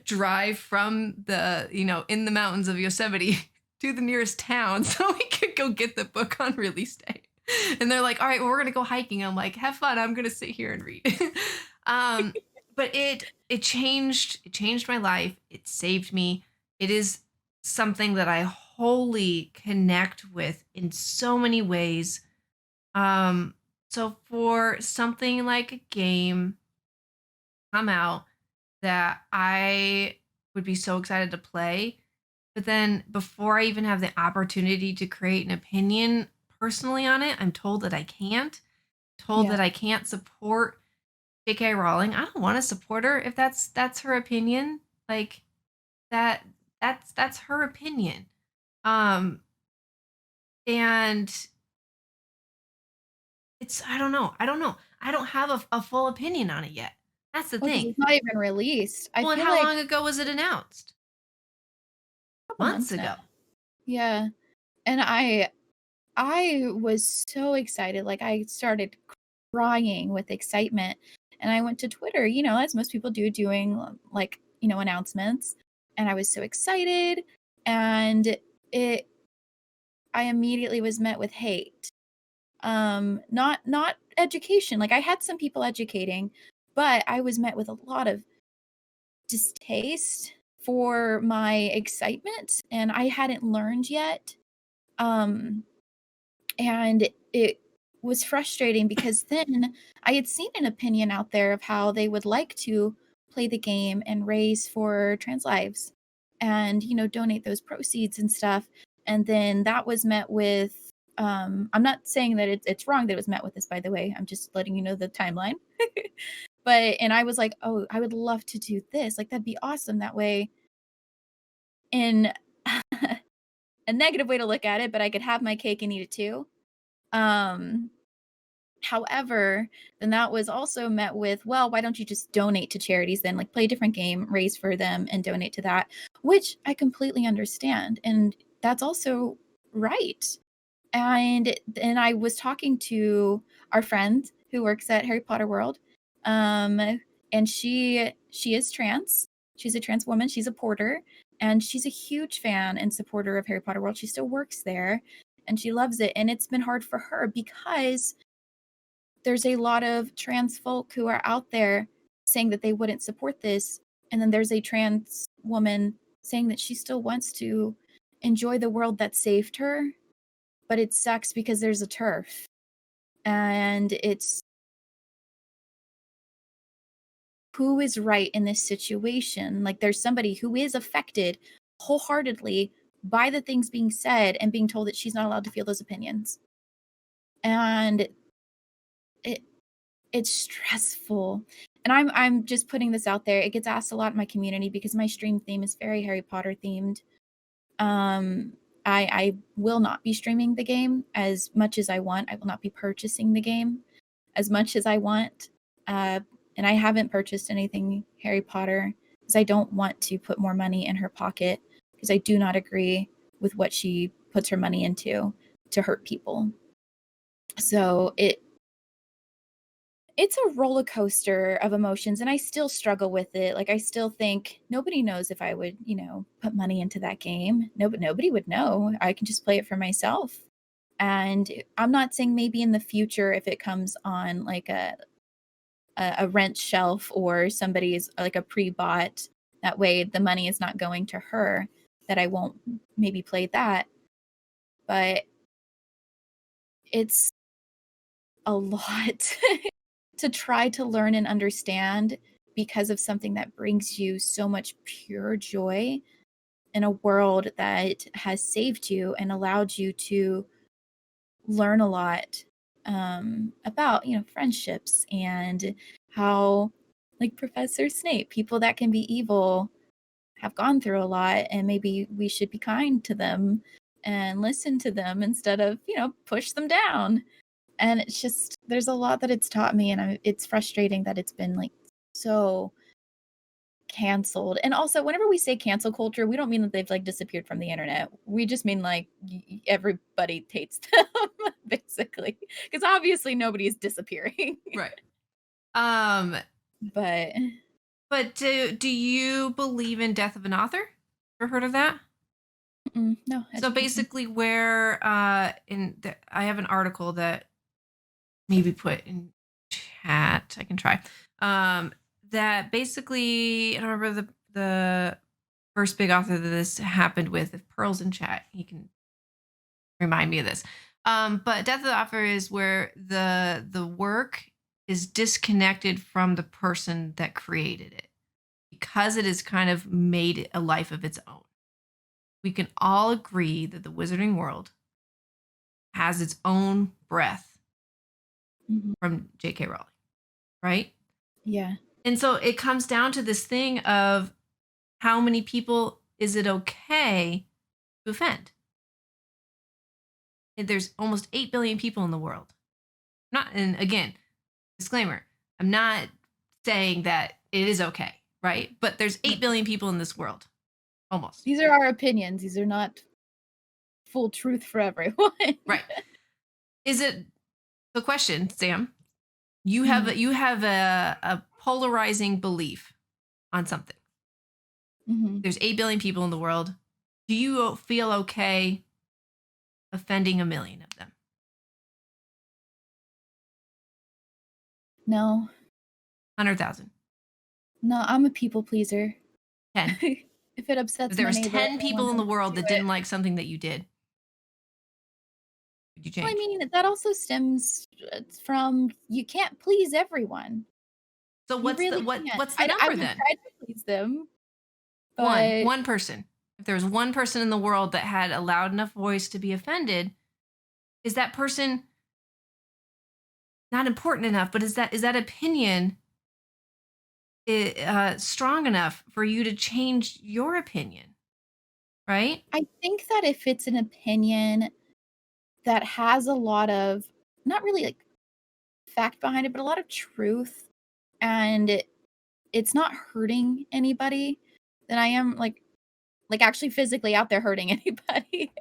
drive from in the mountains of Yosemite to the nearest town so we could go get the book on release day. And they're like, "All right, well, we're gonna go hiking." I'm like, "Have fun. I'm gonna sit here and read." um, but it changed my life. It saved me. It is something that I wholly connect with in so many ways. Um, so for something like a game come out that I would be so excited to play. But then before I even have the opportunity to create an opinion personally on it, I'm told that I can't, told that Yeah. I can't support J.K. Rowling. I don't want to support her if that's her opinion. Like that that's her opinion. Um, and I don't know. I don't know. I don't have a full opinion on it yet. That's the Well, because thing. it's not even released. I Well, and feel how like long ago was it announced? a couple Months months now. ago. Yeah, and I was so excited, like, I started crying with excitement, and I went to Twitter, as most people do, doing, like, announcements, and I was so excited, and it I immediately was met with hate. Not education, like, I had some people educating, but I was met with a lot of distaste for my excitement, and I hadn't learned yet, um and it was frustrating because then I had seen an opinion out there of how they would like to play the game and raise for trans lives and, donate those proceeds and stuff. And then that was met with, I'm not saying that it's wrong that it was met with this, by the way. I'm just letting you know the timeline. And I was like, oh, I would love to do this. Like, that'd be awesome. That way, in a negative way to look at it, but I could have my cake and eat it too. Um, However, then that was also met with, "Well, why don't you just donate to charities then? Like, play a different game, raise for them, and donate to that," which I completely understand, and that's also right. And then I was talking to our friend who works at Harry Potter World, um, and she is trans. She's a trans woman, she's a porter, and she's a huge fan and supporter of Harry Potter World. She still works there, and she loves it, and it's been hard for her because there's a lot of trans folk who are out there saying that they wouldn't support this, and then there's a trans woman saying that she still wants to enjoy the world that saved her, but it sucks because there's a turf, and it's who is right in this situation. Like, there's somebody who is affected wholeheartedly by the things being said and being told that she's not allowed to feel those opinions, and it it's stressful. And I'm just putting this out there. It gets asked a lot in my community because my stream theme is very Harry Potter themed. Um, I will not be streaming the game as much as I want. I will not be purchasing the game as much as I want. Uh, and I haven't purchased anything Harry Potter because I don't want to put more money in her pocket because I do not agree with what she puts her money into to hurt people. So it's a roller coaster of emotions, and I still struggle with it. Like, I still think nobody knows if I would, put money into that game. Nobody would know. I can just play it for myself. And I'm not saying maybe in the future if it comes on like a rent shelf or somebody's like a pre-bought, that way the money is not going to her, that I won't maybe play that. But it's a lot to try to learn and understand because of something that brings you so much pure joy in a world that has saved you and allowed you to learn a lot about friendships and how, like Professor Snape, people that can be evil have gone through a lot, and maybe we should be kind to them and listen to them instead of push them down. And it's just there's a lot that it's taught me, and it's frustrating that it's been, like, so canceled. And also, whenever we say cancel culture, we don't mean that they've, like, disappeared from the internet. We just mean, like, everybody hates them, basically, because obviously nobody is disappearing. Right. Um, But but do you believe in death of an author? Ever heard of that? no, So educate me. basically, where I have an article that maybe put in chat. I can try. Um, that basically, I don't remember the first big author that this happened with. If Pearl's in chat, he can remind me of this. But death of the author is where the work is disconnected from the person that created it because it has kind of made a life of its own. We can all agree that the wizarding world has its own breath Mhm. from J.K. Rowling, right? Yeah. And so it comes down to this thing of how many people is it okay to offend? And there's almost 8 billion people in the world. Not, and again, disclaimer, I'm not saying that it is okay, right? But there's 8 billion people in this world, almost. These are our opinions. These are not full truth for everyone. Right. Is it the question, Sam? You have Mhm, a, you have a polarizing belief on something. mhm. There's 8 billion people in the world. Do you feel okay offending a million of them? No, 100,000. no, I'm a people pleaser. 10. If it If upsets there my was neighbor, I 10 don't want people in the them to world do that it. didn't like something that you did, would you Well, I change? mean, that also stems from you can't please everyone. So You what's the really what can't. what's the I number would then? try to please them, One. but One person. If there was one person in the world that had a loud enough voice to be offended, is that person not important enough, but is that opinion strong enough for you to change your opinion, right? I think that if it's an opinion that has a lot of not really like fact behind it, but a lot of truth and it's not hurting anybody, then I am like actually physically out there hurting anybody.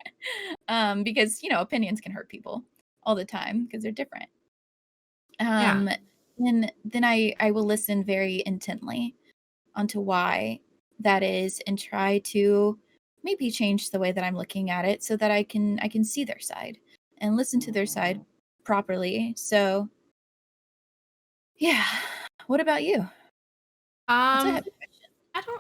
Because, opinions can hurt people all the time because they're different. Yeah. Um, then I will listen very intently onto why that is and try to maybe change the way that I'm looking at it so that I can see their side and listen to their side properly. So, yeah. What about you? That's a Um, heavy question.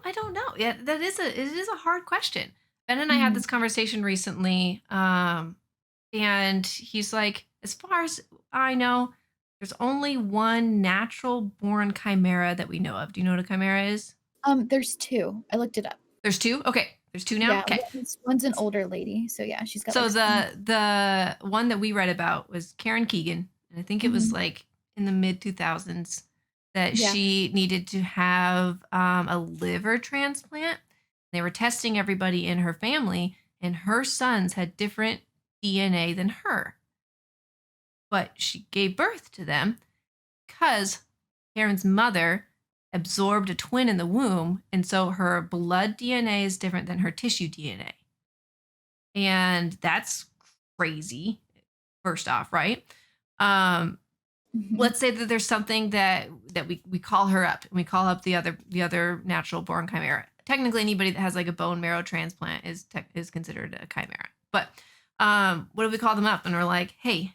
I don't know. Yeah, it is a hard question. Ben and I had Mhm. this conversation recently, and he's like, as far as I know, there's only one natural born chimera that we know of. Do you know what a chimera is? There's 2. I looked it up. There's two. Okay, there's two now. Yeah, Okay, one's an older lady, so yeah, she's got, so like, some. the one that we read about was Karen Keegan, and I think it was Mhm. like in the mid 2000s that Yeah. she needed to have a liver transplant. They were testing everybody in her family, and her sons had different DNA than her, but she gave birth to them because Karen's mother absorbed a twin in the womb, and so her blood DNA is different than her tissue DNA. And that's crazy, first off, right? Um, Mhm. let's say that there's something that we call her up and we call up the other natural born chimera. Technically, anybody that has like a bone marrow transplant is considered a chimera. But what if we call them up and we're like, hey,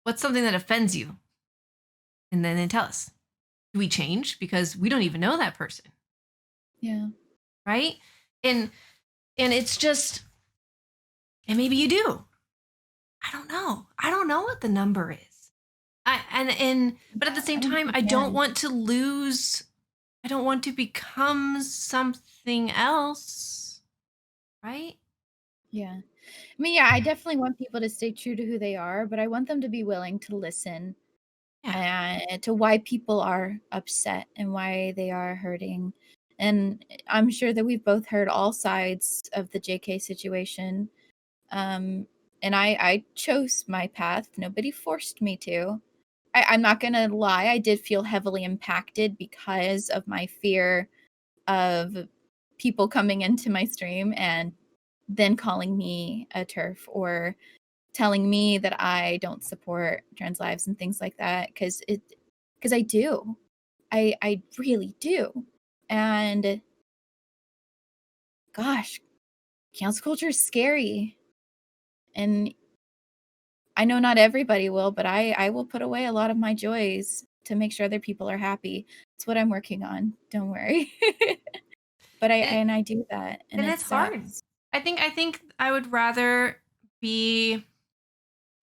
what's something that offends you? And then they tell us. Do we change because we don't even know that person, Yeah. right? And it's just, and maybe you do. I don't know. I don't know what the number is. But at the I same don't think time, you I don't can. want to lose. I don't want to become something else, right? Yeah. I mean, yeah, I definitely want people to stay true to who they are, but I want them to be willing to listen Yeah, and to why people are upset and why they are hurting. And I'm sure that we've both heard all sides of the JK situation. Um, and I chose my path. Nobody forced me to. I'm not gonna lie, I did feel heavily impacted because of my fear of people coming into my stream and then calling me a turf or telling me that I don't support trans lives and things like that because I do. I really do. And gosh, cancel culture is scary. And I know not everybody will, but I will put away a lot of my joys to make sure other people are happy. It's what I'm working on. Don't worry. But it, I do that and and it it's hard. sucks. I think be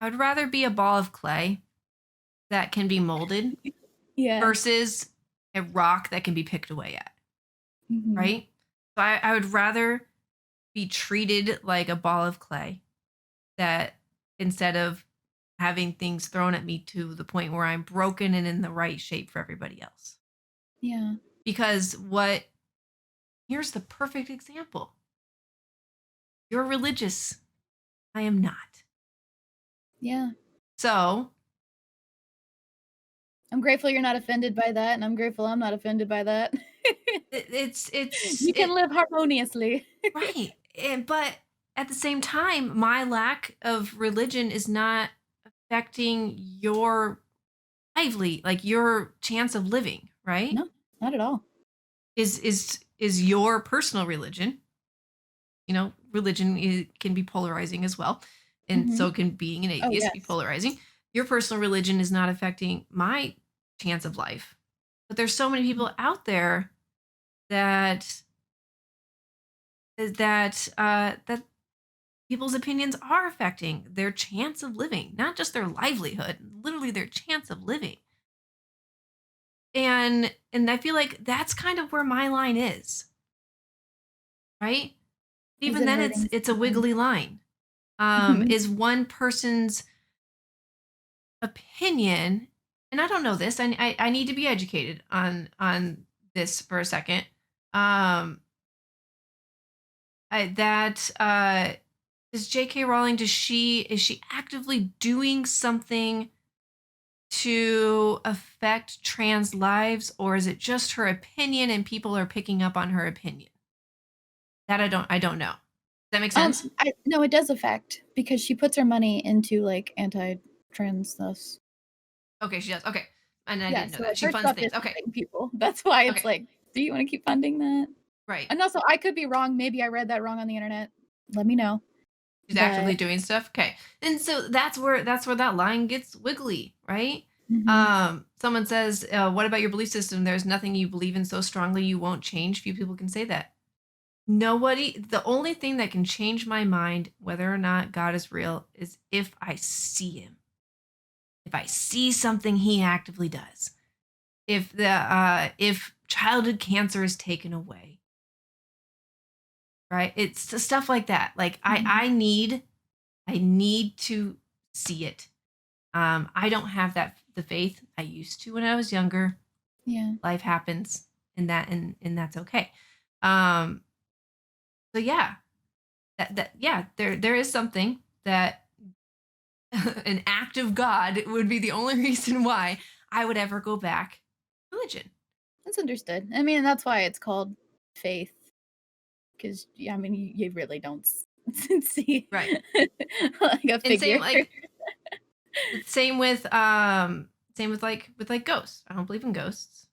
I would rather be a ball of clay that can be molded Yeah. versus a rock that can be picked away at, Mhm. right? So I would rather be treated like a ball of clay that instead of having things thrown at me to the point where I'm broken and in the right shape for everybody else. Yeah. Because what Here's the perfect example. You're religious. I am not. Yeah. So I'm grateful you're not offended by that, and I'm grateful I'm not offended by that. it's You can it live harmoniously. right. And but at the same time, my lack of religion is not affecting your like your chance of living, right? No, not at all. Is your personal religion. Religion can be polarizing as well, and Mhm. so can being an Oh, atheist be yes. polarizing. Your personal religion is not affecting my chance of life, but there's so many Mm, people out there that that people's opinions are affecting their chance of living, not just their livelihood, literally their chance of living. And I feel like that's kind of where my line is, right? is Even it then hurting it's a someone? wiggly line. Is one person's opinion, and I don't know this. I need to be educated on this for a second. Um, that is J.K. Rowling. Is she actively doing something to affect trans lives, or is it just her opinion and people are picking up on her opinion? That I don't know. Does that make sense? I no, it does affect because she puts her money into, like, anti-trans stuff. Okay, she does. Okay, and I Yeah, didn't know so, that like, she her funds stuff things. is Okay, helping people. That's why it's okay, like, "Do you wanna keep funding that?" right. And also, I could be wrong, maybe I read that wrong on the internet. Let me know. She's actively But doing stuff. Okay. And so that's where that line gets wiggly, right? mhm. Someone says, what about your belief system? There's nothing you believe in so strongly you won't change. Few people can say that. Nobody, the only thing that can change my mind, whether or not God is real, is if I see him. If I see something he actively does. If childhood cancer is taken away, right? It's the stuff like that. Like Mhm. I need to see it. I don't have the faith I used to when I was younger. Yeah. Life happens, and that's okay. Um, so yeah, yeah, there is something that an act of God would be the only reason why I would ever go back to religion. That's understood. I mean, that's why it's called faith, 'cause, yeah, I mean, you really don't see, Right. like, a And same figure. like same with like ghosts. I don't believe in ghosts.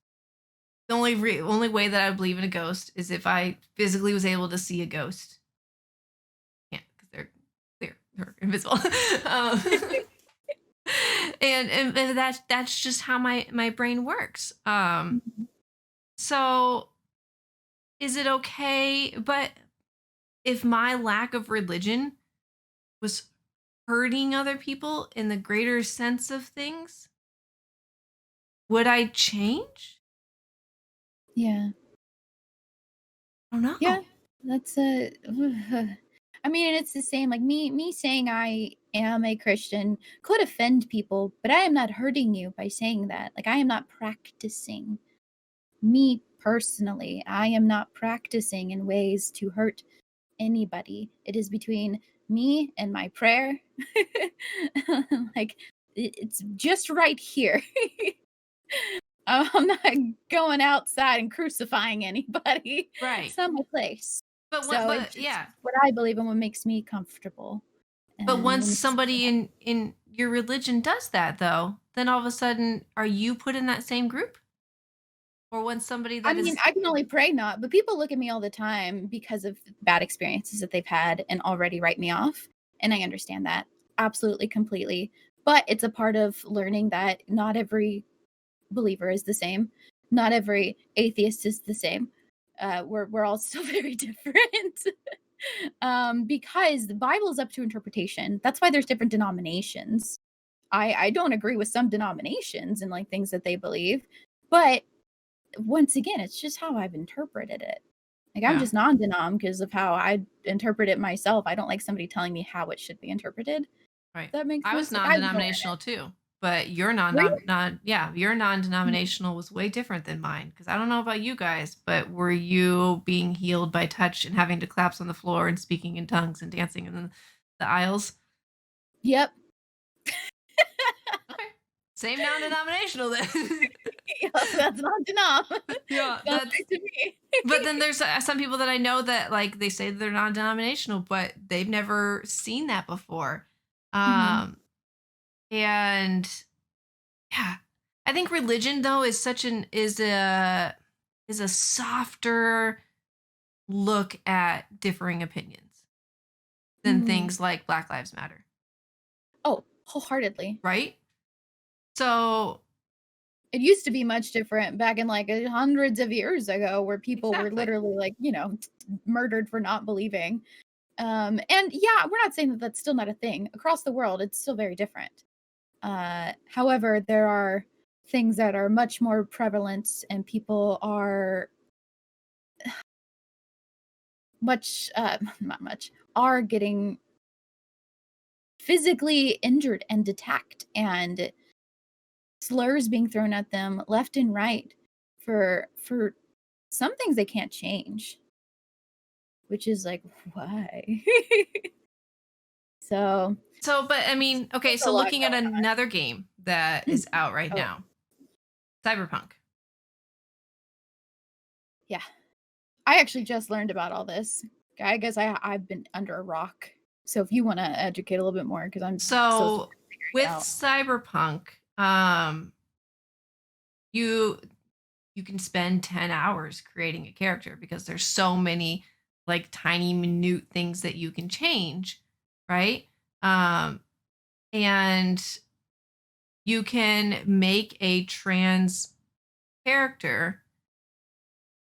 The only way that I believe in a ghost is if I physically was able to see a ghost. Can't because they're invisible. um, and that's just how my brain works. Mhm. So is it okay? But if my lack of religion was hurting other people in the greater sense of things, would I change? Yeah. I don't Yeah. know. That's I mean, it's the same, like, me saying I am a Christian could offend people, but I am not hurting you by saying that. Like, I am not practicing. Me personally, I am not practicing in ways to hurt anybody. It is between me and my prayer. Like, it's just right here. I'm not going outside and crucifying anybody. Right. It's not my place. So it's But just yeah. what I believe in what makes me comfortable But and once what makes me somebody happy. in your religion does that though, then all of a sudden are you put in that same group? Or when somebody I that mean, is I can only pray not, but people look at me all the time because of bad experiences that they've had and already write me off, and I understand that absolutely, completely. But it's a part of learning that not every believer is the same. Not every atheist is the same. We're all still very different. Because the Bible is up to interpretation. That's why there's different denominations. I don't agree with some denominations and like things that they believe, but once again, it's just how I've interpreted it. Like I'm yeah, just non-denom because of how I interpret it myself. I don't like somebody telling me how it should be interpreted. right. That makes I no was sense. Like I have no non-denominational too. but your Were you? your non-denominational was way different than mine. Because I don't know about you guys, but were you being healed by touch and having to collapse on the floor and speaking in tongues and dancing in the aisles? Yep. Okay. Same non-denominational then. Yep, that's not denom. Yeah, Sounds that's right to me. but then there's, some people that I know that, like, they say they're non-denominational, but they've never seen that before. Mhm. Um, and yeah, I think religion though is such an is a softer look at differing opinions than Mm. things like Black Lives Matter, Oh, wholeheartedly. right? So It used to be much different back in, like, hundreds of years ago where people were exactly. literally, like, murdered for not believing. And yeah, we're not saying that that's still not a thing. Across the world, it's still very different. However, there are things that are much more prevalent and people are much, not much, are getting physically injured and attacked and slurs being thrown at them left and right for some things they can't change, which is like, why? So, So, but I mean, okay, there's a so lot looking at going another game that on. is out right Oh, now, Cyberpunk. yeah. I actually just learned about all this. I guess I've been under a rock. So if you wanna educate a little bit more, because 'cause I'm still trying So to figure it with out. Cyberpunk, you you can spend 10 hours creating a character because there's so many like tiny minute things that you can change, right? Um, and you can make a trans character,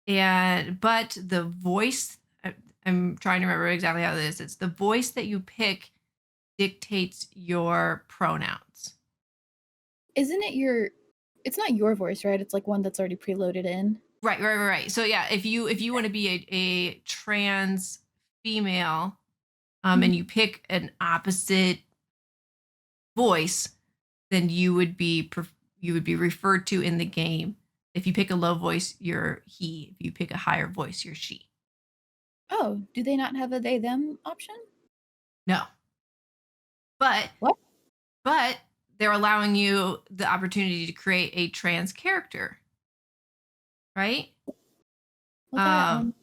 and but the voice, I'm trying to remember exactly how this is. It's the voice that you pick dictates your pronouns. Isn't it your it's not your voice, right? It's like one that's already preloaded in? Right. So yeah, if you want to be a trans female, and Mhm. you pick an opposite voice, then you would be referred to in the game. If you pick a low voice, you're he. If you pick a higher voice, you're she. Oh, do they not have a they them option? No, but What? but they're allowing you the opportunity to create a trans character, right? Well, that Um,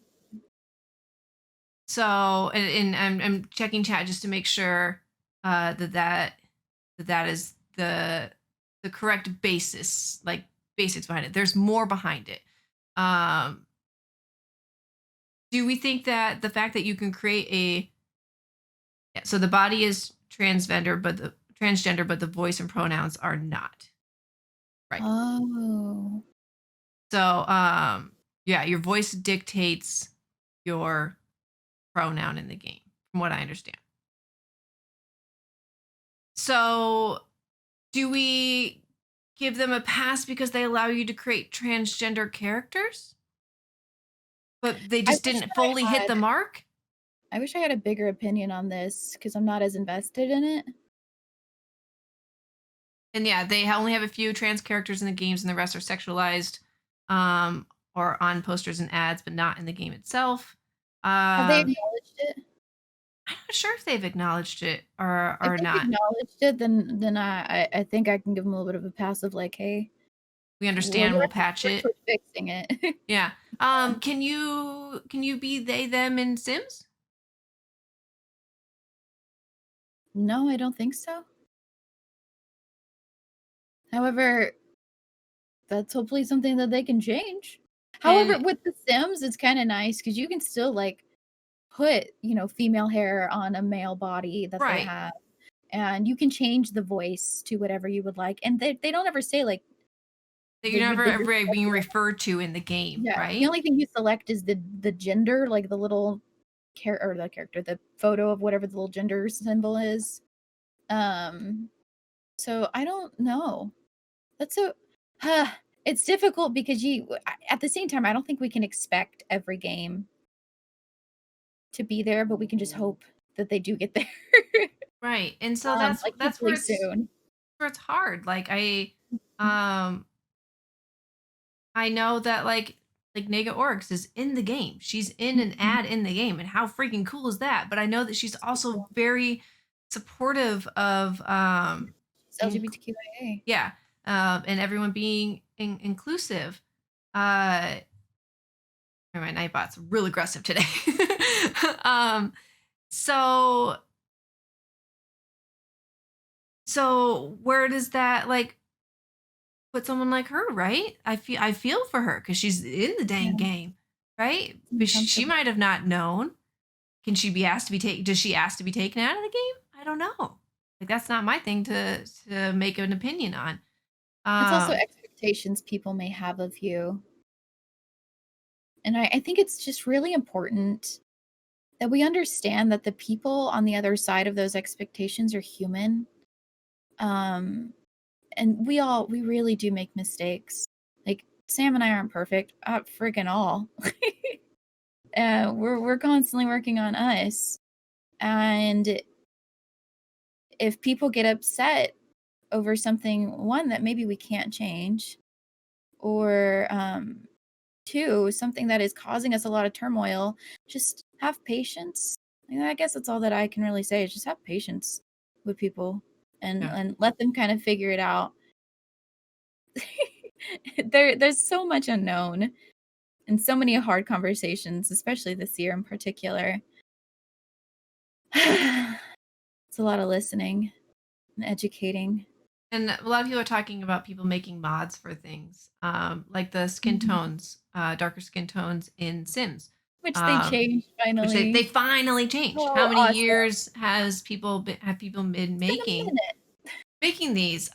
so and I'm checking chat just to make sure that is the correct basis, like basics behind it. There's more behind it. Um, do we think that the fact that you can create a yeah, so the body is transgender, but the voice and pronouns are not, right? Oh. So yeah, your voice dictates your pronoun in the game, from what I understand. So do we give them a pass because they allow you to create transgender characters, but they I just wish didn't that fully hit the mark? I wish I had a bigger opinion on this because 'cause I'm not as invested in it. And yeah, they only have a few trans characters in the games, and the rest are sexualized, um, or on posters and ads, but not in the game itself. Have they Um, acknowledged it? I'm not sure if they've acknowledged it If or they've not. acknowledged it, then I think I can give them a little bit of a pass of like, "Hey, We we're understand. We'll working patch it. towards fixing it." Yeah. Can you be they them in Sims? No, I don't think so. However, that's hopefully something that they can change. However, And with The Sims, it's kinda nice because you can still, like, put, female hair on a male body that they right, have, and you can change the voice to whatever you would like, and they don't ever say, like, that you're never that you're ever being selecting referred to in the game, yeah, the right? only thing you select is the gender, like, the little or the character, the photo of whatever the little gender symbol is. Um, so I don't know. That's so it's difficult because at the same time, I don't think we can expect every game to be there, but we can just hope that they do get there, Right. And so that's like, that's where hopefully it's soon. where it's hard. Um I know that like Nega Orcs is in the game. She's in an Mhm. ad in the game, and how freaking cool is that? But I know that she's So also cool. very supportive of She's in, LGBTQIA. yeah, and everyone being inclusive. Uh my Nightbot's real aggressive today. um so where does that like put someone like her, right? I feel for her because she's in the dang Yeah, game, right? it's But she uncomfortable. might have not known. Can she be asked to be taken? Does she ask to be taken out of the game? I don't know. Like that's not my thing to make an opinion on. It's also Um, expectations people may have of you. And I think it's just really important that we understand that the people on the other side of those expectations are human. Um, and we really do make mistakes. Like Sam and I aren't perfect at friggin' all. We're constantly working on us. And if people get upset over something, one that maybe we can't change, or two, something that is causing us a lot of turmoil, just have patience. And I guess that's all that I can really say is just have patience with people yeah. and let them kind of figure it out. There's so much unknown and so many hard conversations, especially this year in particular. It's a lot of listening and educating. And a lot of people are talking about people making mods for things, like the skin Mhm. tones, darker skin tones in Sims, Which they um, changed which they finally. finally changed. How Oh, many awesome. years has people been It's been a minute. making these?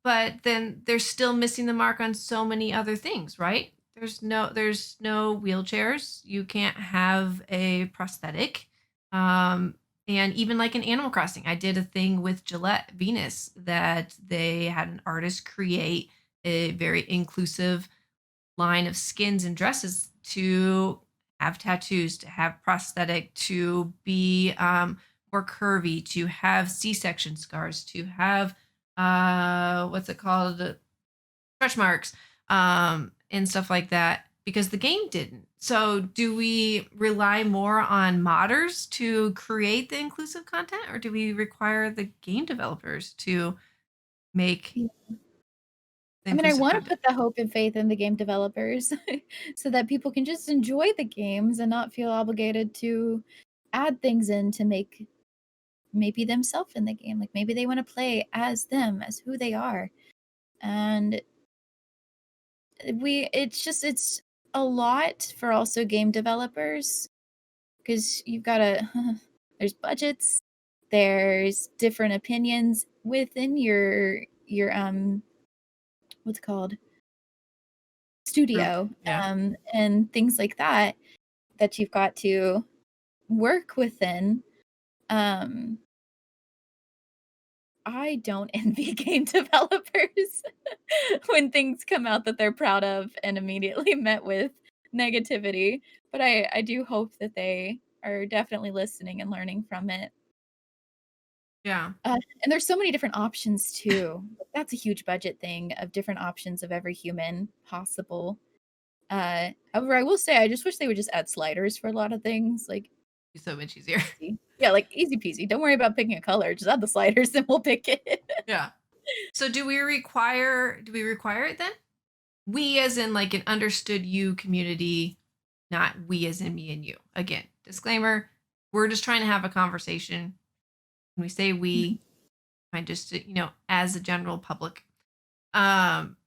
But then they're still missing the mark on so many other things, right? There's no wheelchairs. You can't have a prosthetic. Um, and even like in Animal Crossing, I did a thing with Gillette Venus that they had an artist create a very inclusive line of skins and dresses to have tattoos, to have prosthetic, to be more curvy, to have C-section scars, to have what's it called, stretch marks, and stuff like that. Because the game didn't. So, do we rely more on modders to create the inclusive content, or do we require the game developers to make the I mean, I inclusive wanna content? put the hope and faith in the game developers so that people can just enjoy the games and not feel obligated to add things in to make maybe themselves in the game. Like, maybe they wanna play as them, as who they are, and it's a lot for also game developers because 'cause you've gotta there's budgets, there's different opinions within your what's it called? Group. Studio, Yeah. and things like that, that you've got to work within. Um, I don't envy game developers when things come out that they're proud of and immediately met with negativity, but I do hope that they are definitely listening and learning from it. Yeah. And there's so many different options too. That's a huge budget thing of different options of every human possible. However, I will say I just wish they would just add sliders for a lot of things, like, Be so much easier. easy. Yeah, like, easy peasy. Don't worry about picking a color, just add the sliders and we'll pick it. Yeah. So do we require it then? We as in like an understood you community, not we as in me and you. Again, disclaimer, we're just trying to have a conversation. When we say Mhm. we, I just as a general public. Um,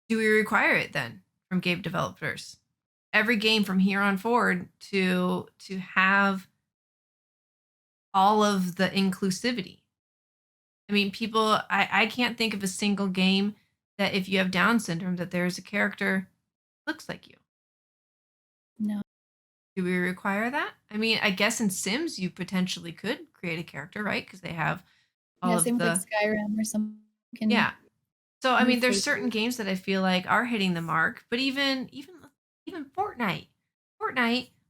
do we require it then from game developers? Every game from here on forward to have all of the inclusivity. I mean, I can't think of a single game that if you have Down syndrome that there's a character looks like you. No. Do we require that? I mean, I guess in Sims you potentially could create a character, right? Because they have all Yeah, of same with, like, the Skyrim or some can yeah. So I move mean, there's certain freely. games that I feel like are hitting the mark, but even Fortnite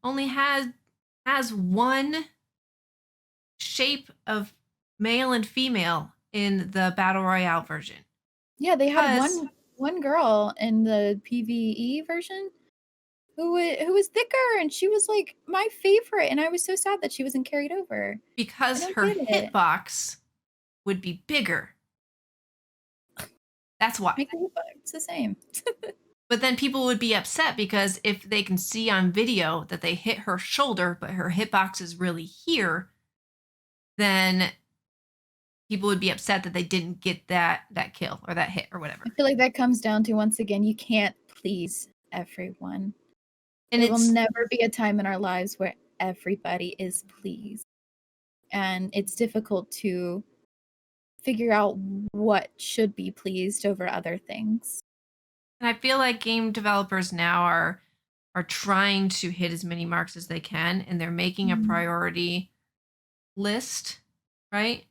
only has one shape of male and female in the battle royale version Yeah, they had because one girl in the PvE version who was thicker, and she was, like, my favorite, and I was so sad that she wasn't carried over. I don't her get it. hitbox would be bigger. That's why. Make the hitbox the same. But then people would be upset because if they can see on video that they hit her shoulder, but her hitbox is really here, then people would be upset that they didn't get that kill or that hit or I whatever. feel like that comes down to, once again, you can't please everyone. And There will it's never be a time in our lives where everybody is pleased, and it's difficult to figure out what should be pleased over other things. and I feel like game developers now are trying to hit as many marks as they can and they're making a Mhm. priority list, right?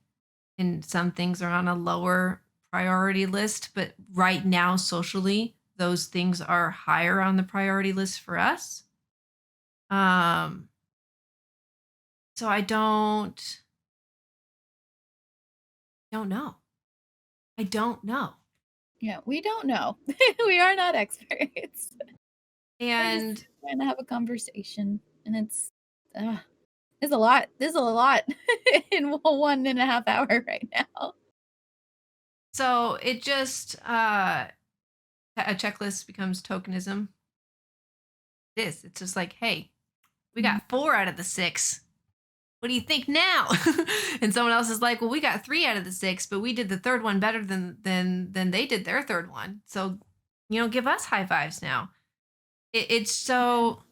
And some things are on a lower priority list, but right now socially, those things are higher on the priority list for us. Um so I don't know. I don't know. Yeah, we don't know. We are not experts. We're just And trying to have a conversation, and uh, there's a lot in 1.5 hour right now. so it just a checklist becomes tokenism. It's just like, hey, we Mhm. got 4 out of the 6. What do you think now? And someone else is like, well, we got 3 out of the 6, but we did the third one better than they did their third one. So, give us high fives now. It's so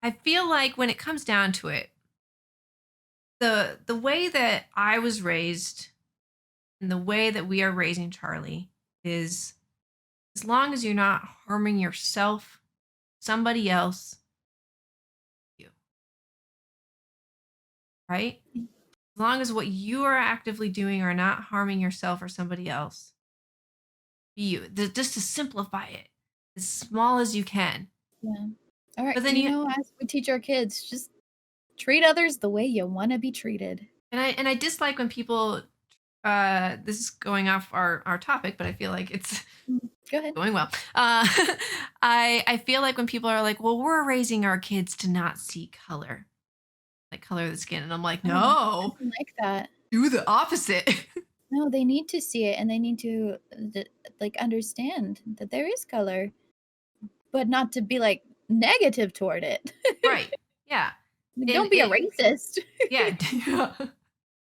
I feel like when it comes down to it, the way that I was raised and the way that we are raising Charlie is as long as you're not harming yourself, somebody else, you, right? As long as what you are actively doing are not harming yourself or somebody else, be you. Just to simplify it as small as you can. Yeah. Alright, But then you as we teach our kids, just treat others the way you wanna be treated. and I dislike when people this is going off our topic, but I feel like it's Go ahead. going well. I feel like when people are like, "Well, we're raising our kids to not see color, like color of the skin," and I'm like, Oh, I "No, don't like that. do the opposite." No, they need to see it, and they need to, like, understand that there is color, but not to be, like, negative toward it. Right? Yeah. Like, And don't be a racist. yeah.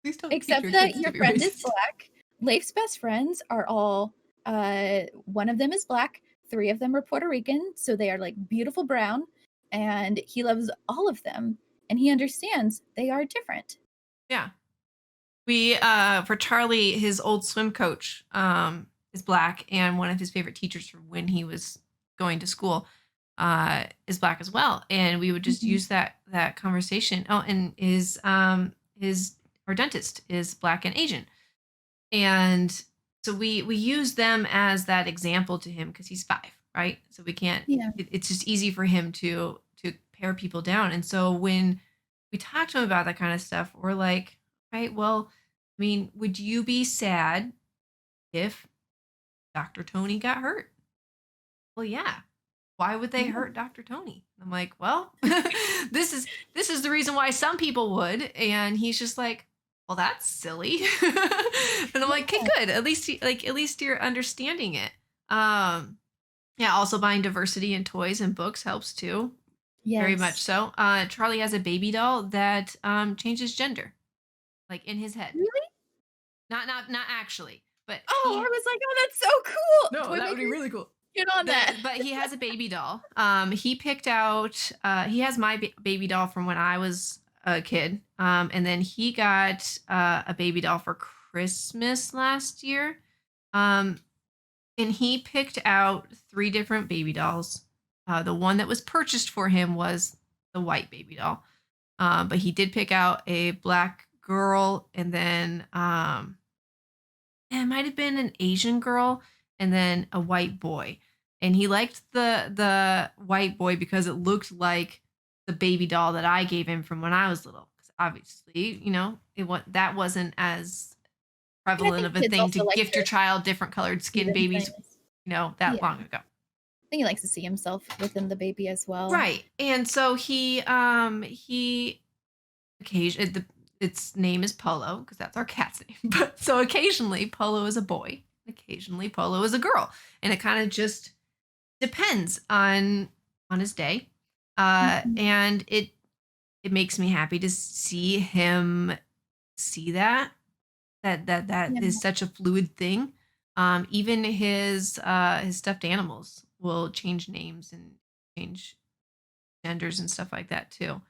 Please don't teach Accept your that kids to your be friend is racist. black. Leif's best friends are all, one of them is black, 3 of them are Puerto Rican, so they are, like, beautiful brown, and he loves all of them, and he understands they are different. Yeah. We for Charlie, his old swim coach is black, and one of his favorite teachers from when he was going to school is black as well. And we would just Mhm. use that conversation. Oh, and his our dentist is black and Asian. And so we use them as that example to him because he's 5, right? So we can't Yeah. it's just easy for him to pare people down. And so when we talk to him about that kind of stuff, we're like, right, well, I mean, would you be sad if Dr. Tony got hurt? Well, yeah. Why would they Yeah. hurt Dr. Tony? I'm like, well, this is the reason why some people would. And he's just like, well, that's silly. And I'm like, okay, Yeah. good. At least you're understanding it. Um, yeah, also buying diversity in toys and books helps too. Very much Yes. so. Charlie has a baby doll that changes gender, like in his head. Really? Not actually, but Oh, I he was like, "Oh, that's so cool!" no, Toy that would be makers, really cool. get on that. But he has a baby doll. He picked out. He has my baby doll from when I was a kid. And then he got a baby doll for Christmas last year. Um, and he picked out 3 different baby dolls. The one that was purchased for him was the white baby doll. But he did pick out a black girl, and then it might have been an Asian girl and then a white boy. And he liked the white boy because it looked like the baby doll that I gave him from when I was little. Because obviously, it was that wasn't as And I prevalent think of a kids thing to also like gift your to child different colored see skin babies, themselves. that Yeah, long ago. I think he likes to see himself within the baby as well. Right. And so he occasion the its name is Polo because that's our cat's name. But so occasionally Polo is a boy, occasionally Polo is a girl, and it kind of just depends on his day. Mhm. And it makes me happy to see him see that Yeah, is such a fluid thing. Even his stuffed animals will change names and change genders and stuff like that too.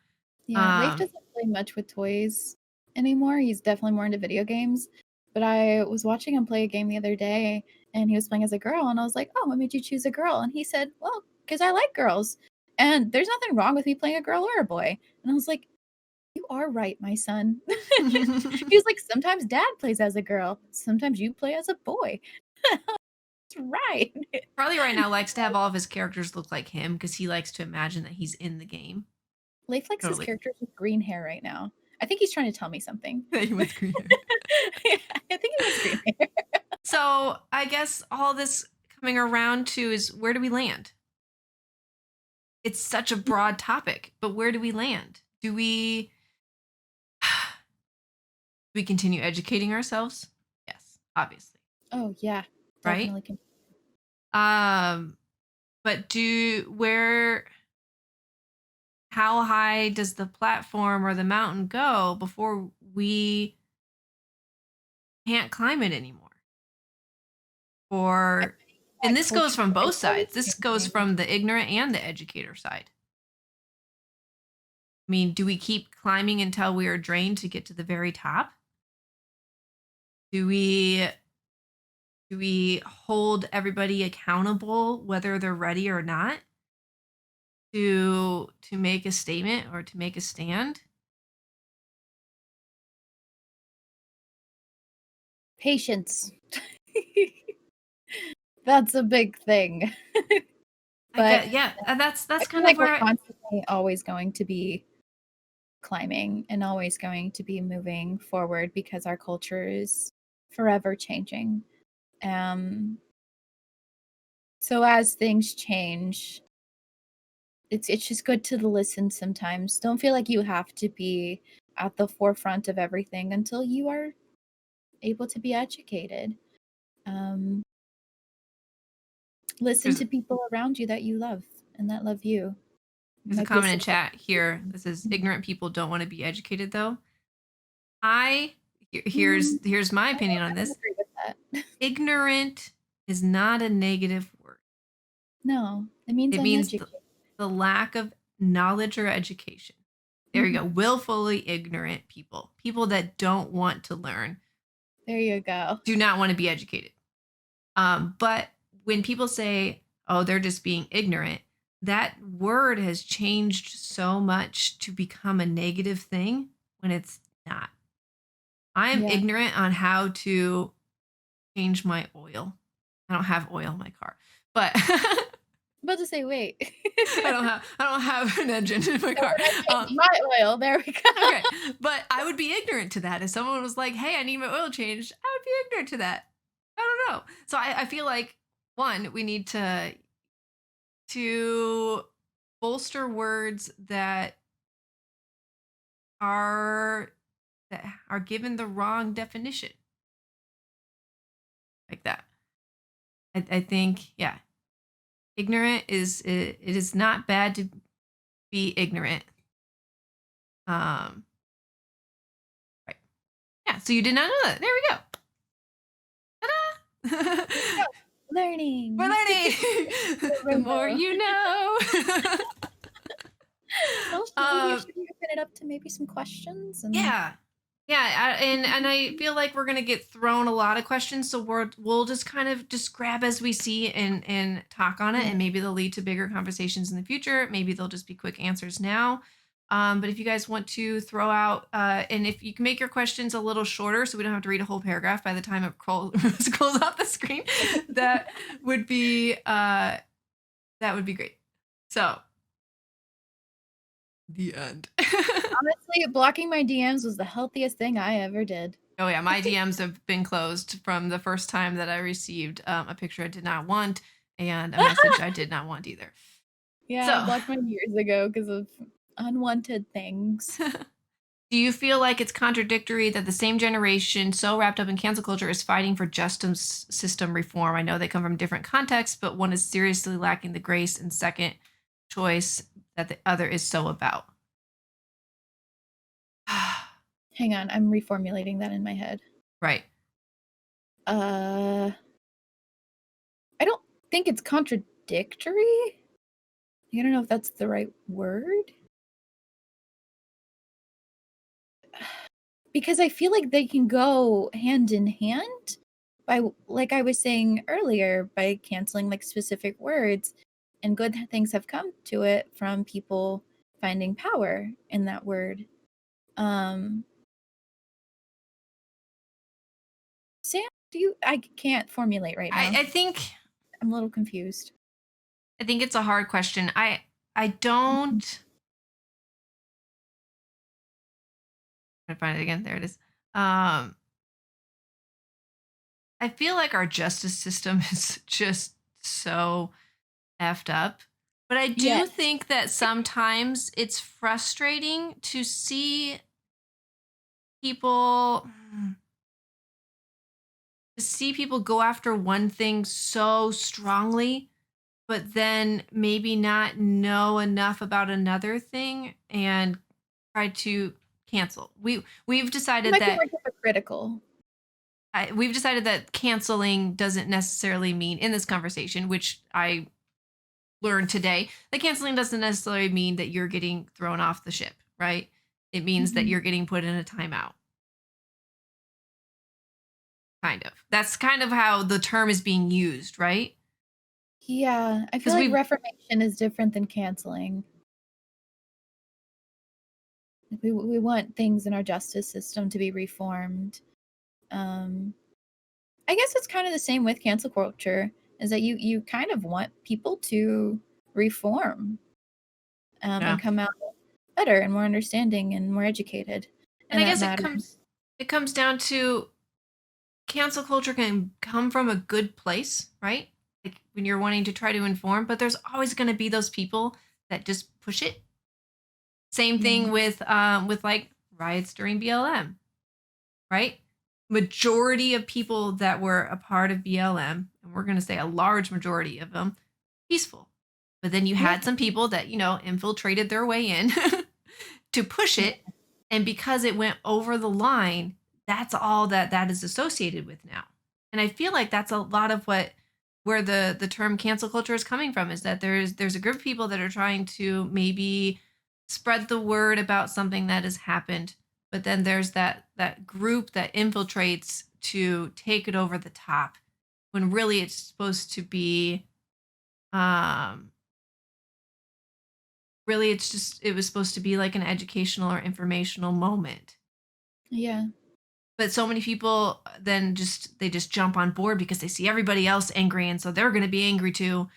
yeah, Leif Um, doesn't play much with toys anymore, he's definitely more into video games, but I was watching him play a game the other day, and he was playing as a girl, and I was like, "Oh, what made you choose a girl?" And he said, "Well, because I like girls, and there's nothing wrong with me playing a girl or a boy." And I was like, "You are right, my son." He was like, "Sometimes dad plays as a girl, sometimes you play as a boy." That's right. Probably right now likes to have all of his characters look like him because he likes to imagine that he's in the game. Leif likes his Totally. characters with green hair right now. I think he's trying to tell me something. He wants green hair. Yeah, I think he wants green hair. So I guess all this coming around to is where do we land? It's such a broad topic, but where do we land? Do we continue educating ourselves? Yes, obviously, Oh, yeah, right? definitely can. Um, but do where how high does the platform or the mountain go before we can't climb it anymore? I Or think and that this goes culture from is both always sides. This goes changing. from the ignorant and the educator side. I mean, do we keep climbing until we are drained to get to the very top? Do we do we hold everybody accountable whether they're ready or not to make a statement or to make a stand? Patience. That's a big thing. I But get yeah, I that's feel kind of like we're where constantly always going to be climbing and always going to be moving forward because our culture is forever changing. Um, so as things change, it's just good to listen sometimes. Don't feel like you have to be at the forefront of everything until you are able to be educated. Um, listen there's to people around you that you love and that love you. there's a Like comment in listen to chat here that says Mhm. ignorant people don't want to be educated though. I Mm, here's my opinion on I don't this. agree with that. Ignorant is not a negative word. No, it means It means uneducated. the lack of knowledge or education. There you go. Mhm. Willfully ignorant people, people that don't want to learn, There you go. do not want to be educated. But when people say, oh, they're just being ignorant, that word has changed so much to become a negative thing when it's not. I'm Yeah. ignorant on how to change my oil. I don't have oil in my car, but About to say, wait. I don't have an engine in my So car. when I change my oil, there we go. Okay, but I would be ignorant to that if someone was like, "Hey, I need my oil changed." I would be ignorant to that. I don't know. So I feel like one, we need to bolster words are that are given the wrong definition like that. I think yeah, ignorant it is not bad to be ignorant. Um, right. Yeah. So you did not know that. There we go. Ta-da! There we go. We're Learning. learning. The The more rainbow. you know. Well, um, should we open it up to maybe some questions and yeah. Yeah, and I feel like we're gonna get thrown a lot of questions, so we'll just kind of just grab as we see and talk on it, yeah. and maybe they'll lead to bigger conversations in the future. Maybe they'll just be quick answers now. But if you guys want to throw out, and if you can make your questions a little shorter, so we don't have to read a whole paragraph by the time it scrolls off the screen, that would be uh, that would be great. So the end. Honestly, blocking my DMs was the healthiest thing I ever did. Oh yeah, my DMs have been closed from the first time that I received a picture I did not want and a message I did not want either. Yeah, I So, blocked mine years ago because of unwanted things. do you feel like it's contradictory that the same generation so wrapped up in cancel culture is fighting for justice system reform? I know they come from different contexts, but one is seriously lacking the grace and second choice that the other is so about. Hang on, I'm reformulating that in my head. Right. Uh, I don't think it's contradictory. I don't know if that's the right word. Because I feel like they can go hand in hand by, like I was saying earlier, by canceling like specific words, and good things have come to it from people finding power in that word. Um, Sam, do you? I can't formulate right I, now. I think I'm a little confused. I think it's a hard question. I Mhm. don't I find it again. There it is. Um, I feel like our justice system is just so effed up. But I do Yes. think that sometimes it's frustrating to see people go after one thing so strongly, but then maybe not know enough about another thing and try to cancel. We've It decided might be that more hypocritical. we've decided that canceling doesn't necessarily mean in this conversation, which I learned today, that canceling doesn't necessarily mean that you're getting thrown off the ship, right? It means that Mhm. you're getting put in a timeout, kind of. That's kind of how the term is being used, right? Yeah, I feel Because like we've, reformation is different than canceling. Like we want things in our justice system to be reformed. Um, I guess it's kind of the same with cancel culture, is that you kind of want people to reform, yeah. and come out better and more understanding and more educated And in I that guess matter. it comes down to cancel culture can come from a good place, right? Like when you're wanting to try to inform, but there's always going to be those people that just push it. Same Yeah. thing with like riots during BLM, right? Majority of people that were a part of BLM, and we're going to say a large majority of them, peaceful. But then you Yeah. had some people that, infiltrated their way in to push Yeah. it. And because it went over the line, that's all that is associated with now. And I feel like that's a lot of where the term cancel culture is coming from, is that there's a group of people that are trying to maybe spread the word about something that has happened, but then there's that group that infiltrates to take it over the top when really it's supposed to be um really it was supposed to be like an educational or informational moment. Yeah. But so many people then just jump on board because they see everybody else angry, and so they're going to be angry too.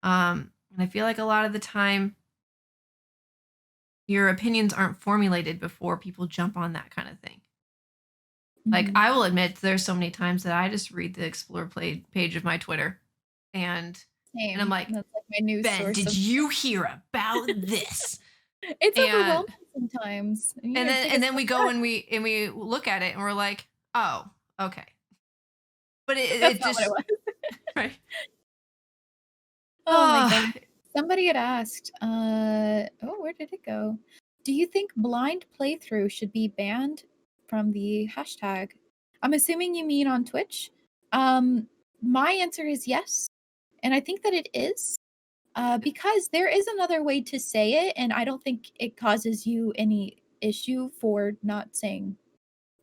And I feel like a lot of the time your opinions aren't formulated before people jump on that kind of thing. Like, Mhm. I will admit there's so many times that I just read the explore play page of my Twitter, and I'm Same. like, That's like my news "Ben, source did of you hear about this?" it's And overwhelming sometimes. And you and gotta then take a and then step we go back. and we look at it and we're like, "Oh, okay." But That's it not what it just was. right. Oh my god. Oh, Somebody had asked, oh, where did it go? Do you think blind playthrough should be banned from the hashtag? I'm assuming you mean on Twitch. Um, my answer is yes, and I think that it is, because there is another way to say it, and I don't think it causes you any issue for not saying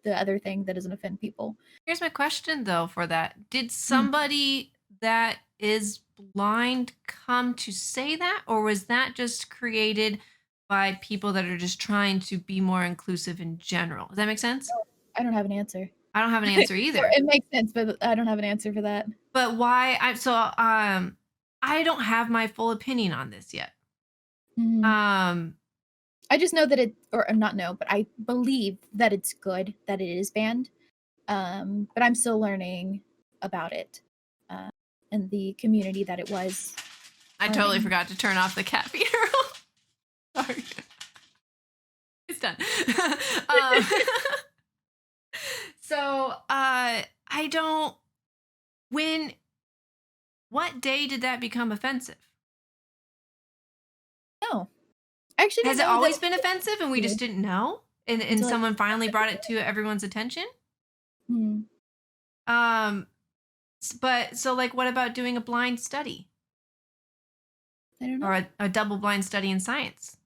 the other thing that doesn't offend people. here's my question though for that. Did Mm. somebody that is blind come to say that, or was that just created by people that are just trying to be more inclusive in general? Does that make sense? Oh, I don't have an answer. I don't have an answer Or either. it makes sense, but I don't have an answer for that. But why I don't have my full opinion on this yet. Mhm. Um I just know that it or not know, but I believe that it's good that it is banned, But I'm still learning about it, uh, and the community that it was I totally harming. forgot to turn off the cat feeder. Sorry. It's done. um, I don't, when, what day did that become offensive? No, I actually Has didn't it know that always been offensive and we just didn't know? And until I someone finally brought it to everyone's attention? hmm, Um, but so like, what about doing a blind study I don't or know. a double blind study in science?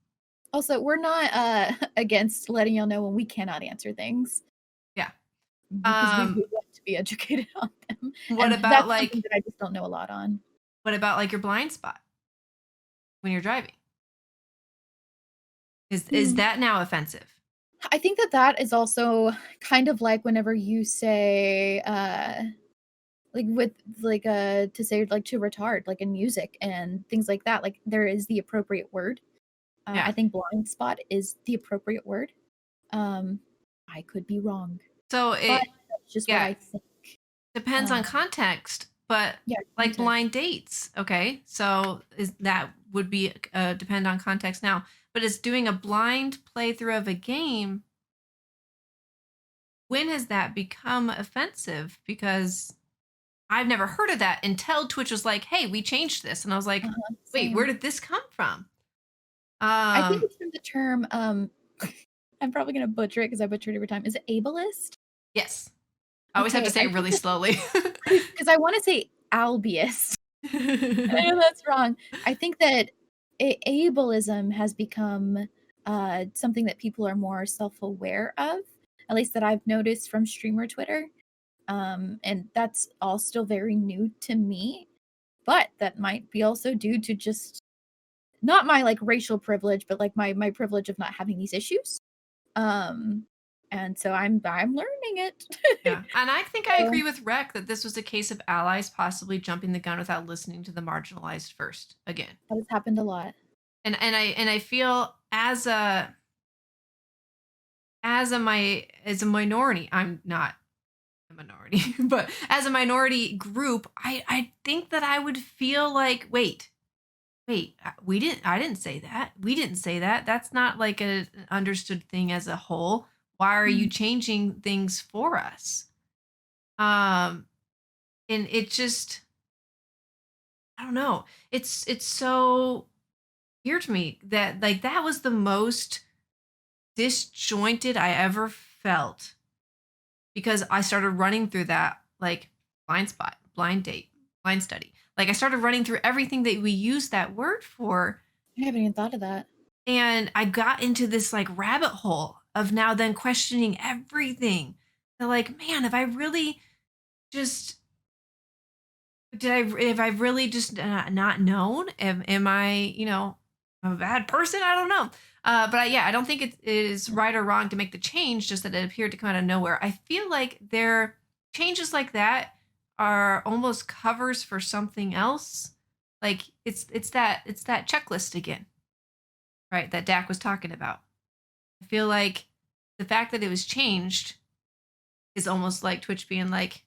Also, we're not, against letting y'all know when we cannot answer things Yeah. because we Um, want to be educated on them, what and about that's something like, that I just don't know a lot on. what about like your blind spot when you're driving? Is Hmm. that now offensive? I think that that is also kind of like whenever you say, like with to say like to retard, like in music and things like that, like there is the appropriate word. Yeah. I think blind spot is the appropriate word. Um, I could be wrong, So but it, that's just what yeah, I think. depends on Um, context, but yeah, like context. blind dates, okay? So is that would be depend on context now. But it's doing a blind playthrough of a game. When has that become offensive? Because I've never heard of that until Twitch was like, "Hey, we changed this." And I was like, Uh-huh, "Wait, where same. did this come from?" I think Um, it's from the term, I'm probably gonna butcher it because I butcher it every time. Is it ableist? yes. I always have to Okay, say I it think really that slowly. because I wanna say albiest. I know that's wrong. I think that ableism has become, something that people are more self-aware of, at least that I've noticed from streamer Twitter, and that's all still very new to me, but that might be also due to just not my, like, racial privilege, but, like, my privilege of not having these issues, um, and so I'm learning it. Yeah, and I think I So, agree with Rec that this was a case of allies possibly jumping the gun without listening to the marginalized first again. that has happened a lot. And I feel as a minority, I'm not a minority, but as a minority group, I think that I would feel like, wait, we didn't I didn't say that. We didn't say that. That's not like an understood thing as a whole. Why are you Mm, changing things for us? Um and it just, I don't know. It's so weird to me that like that was the most disjointed I ever felt because I started running through that like blind spot, blind date, blind study. Like I started running through everything that we use that word for, I haven't even thought of that. and I got into this like rabbit hole of now then questioning everything. So like, man, have I really just did I if I've really just not known? Am I, a bad person? I don't know. But yeah, I don't think it is right or wrong to make the change, just that it appeared to come out of nowhere. I feel like there changes like that are almost covers for something else. Like it's that checklist again, right? That Dak was talking about. I feel like the fact that it was changed is almost like Twitch being like,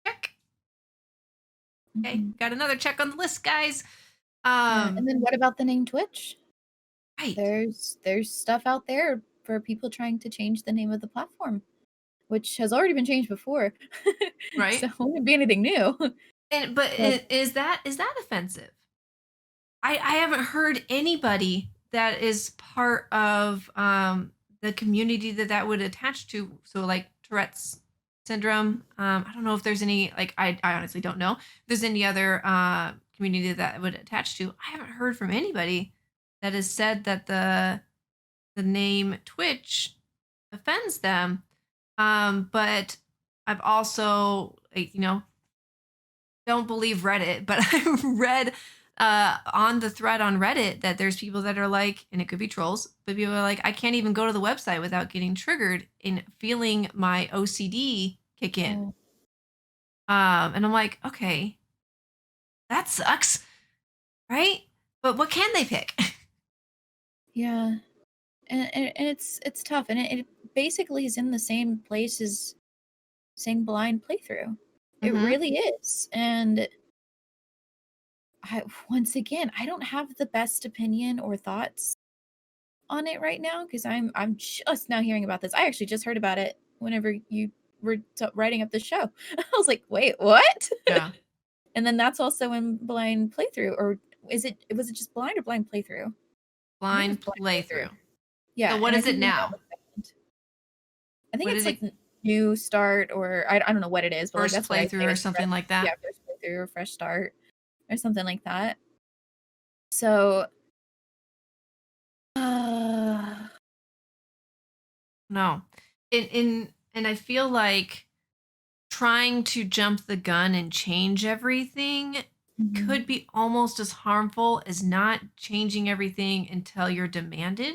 check, okay, Mhm. got another check on the list, guys. Yeah, and then what about the name Twitch? Right. There's stuff out there for people trying to change the name of the platform, which has already been changed before. So Right? it wouldn't be anything new. And but But is that offensive? I haven't heard anybody that is part of the community that would attach to. So like Tourette's syndrome. I don't know if there's any like I honestly don't know if there's any other community that would attach to. I haven't heard from anybody that has said that the name Twitch offends them. But I've also like, don't believe Reddit, but I read on the thread on Reddit that there's people that are like, and it could be trolls, but people are like, I can't even go to the website without getting triggered and feeling my OCD kick in. oh, And I'm like, okay, that sucks, right? But what can they pick? yeah, and it's tough, and it basically is in the same place as saying blind playthrough. It Mm-hmm. really is. And once again, I don't have the best opinion or thoughts on it right now because I'm just now hearing about this. I actually just heard about it whenever you were writing up the show. I was like, wait, what? Yeah. And then that's also in blind playthrough, or was it just blind or blind playthrough? I think it was Blind blind playthrough. playthrough. So Yeah, what and I is think it we have now? a second. I think What it's did it like new start, or I don't know what it is, but like first that's what I say playthrough or is something like yeah, that? first playthrough or fresh start or something like that. So uh, No. And I feel like trying to jump the gun and change everything mhm, could be almost as harmful as not changing everything until you're demanded.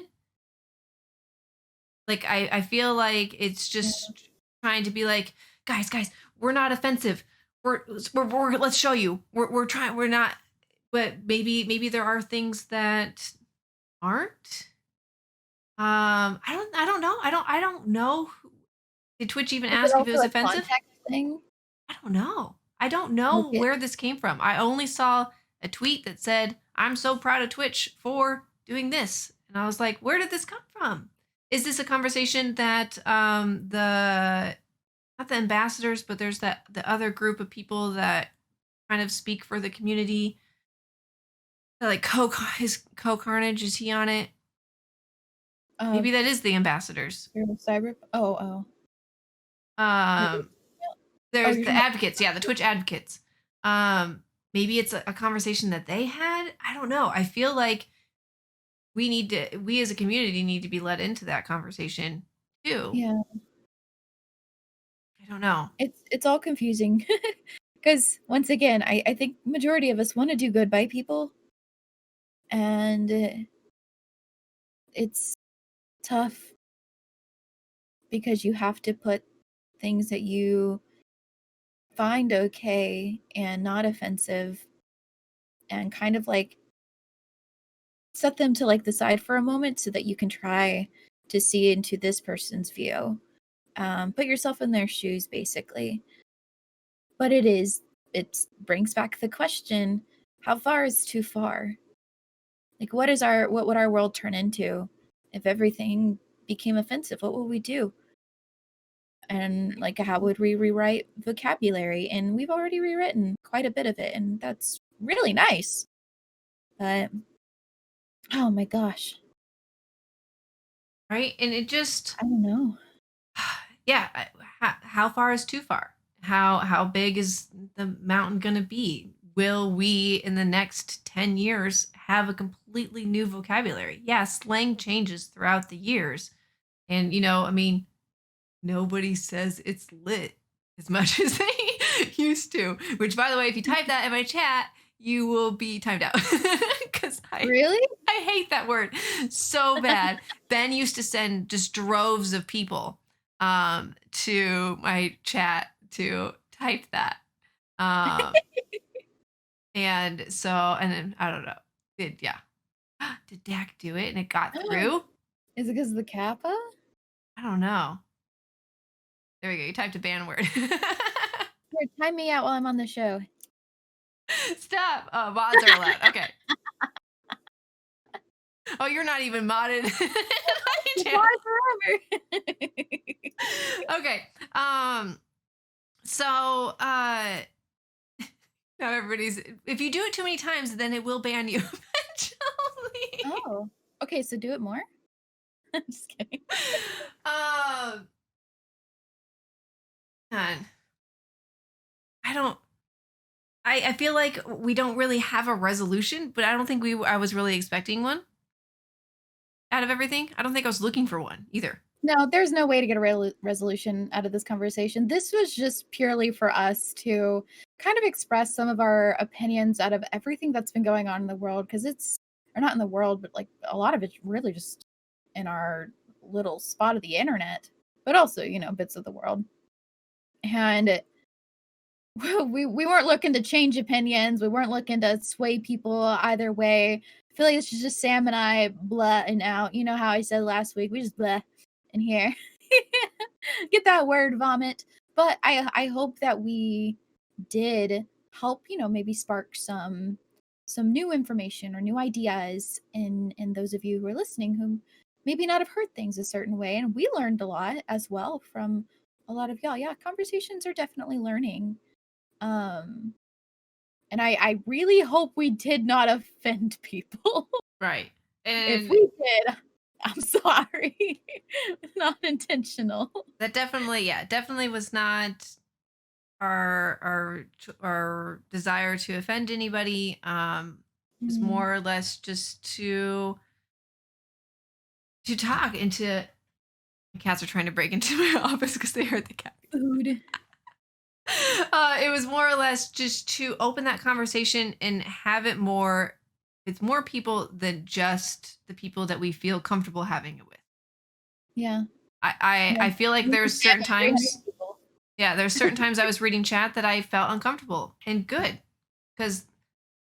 Like I feel like it's yeah, just trying to be like, guys, we're not offensive. We're let's show you. We're trying we're not, but maybe there are things that aren't. I don't know. I don't know. Did Twitch even is it ask if it also was a offensive? context thing? I don't know. I don't know Like it where this came from. I only saw a tweet that said, "I'm so proud of Twitch for doing this." And I was like, "Where did this come from? Is this a conversation that the not the ambassadors, but there's that the other group of people that kind of speak for the community, like his co Carnage, is he on it? of Maybe that is the ambassadors. cyber. Oh, maybe. Um Oh, There's you're the talking about advocates, yeah, the Twitch advocates. Maybe it's a conversation that they had. I don't know. I feel like we as a community need to be let into that conversation too. yeah. I don't know. It's all confusing because once again, I think majority of us want to do good by people, and it's tough because you have to put things that you find okay and not offensive and kind of like set them to like the side for a moment so that you can try to see into this person's view. Put yourself in their shoes, basically. But it brings back the question: how far is too far? Like, what would our world turn into if everything became offensive? What would we do? And like, how would we rewrite vocabulary? And we've already rewritten quite a bit of it, and that's really nice. But oh my gosh, Right? And it just I don't know. yeah, how far is too far? How big is the mountain going to be? Will we in the next 10 years have a completely new vocabulary? Yeah, slang changes throughout the years. And I mean, nobody says it's lit as much as they used to. Which, by the way, if you type that in my chat, you will be timed out because Really? I hate that word so bad. Ben used to send just droves of people to my chat to type that. Um, and then I don't know. Yeah. Did Dak do it and it got through? Is it because of the kappa? I don't know. There we go. You typed a ban word. Here, time me out while I'm on the show. Stop. Oh, mods are allowed. Okay. Oh, you're not even modded. Goodbye forever. Okay. So now everybody's if you do it too many times, then it will ban you eventually. Oh, okay. So do it more. I'm just kidding. Um man, I don't I feel like we don't really have a resolution, but I don't think I was really expecting one out of everything. I don't think I was looking for one either. No, there's no way to get a resolution out of this conversation. This was just purely for us to kind of express some of our opinions out of everything that's been going on in the world, because or not in the world, but like a lot of it's really just in our little spot of the internet, but also, bits of the world. And we weren't looking to change opinions. We weren't looking to sway people either way. I feel like this is just Sam and I blahing out. You know how I said last week, we just blah in here. Get that word vomit. but I hope that we did help, maybe spark some new information or new ideas in those of you who are listening who maybe not have heard things a certain way. And we learned a lot as well from a lot of y'all. Yeah, conversations are definitely learning. Um and I really hope we did not offend people. Right. If And we did, I'm sorry. Not intentional. that definitely, yeah, definitely was not our desire to offend anybody. Was Mm, more or less just to talk into. My cats are trying to break into my office because they heard the cat. food. It was more or less just to open that conversation and have it more with more people than just the people that we feel comfortable having it with. Yeah. I Yeah. feel like We there's just had certain like 300 times, people. yeah, there's certain times I was reading chat that I felt uncomfortable and good because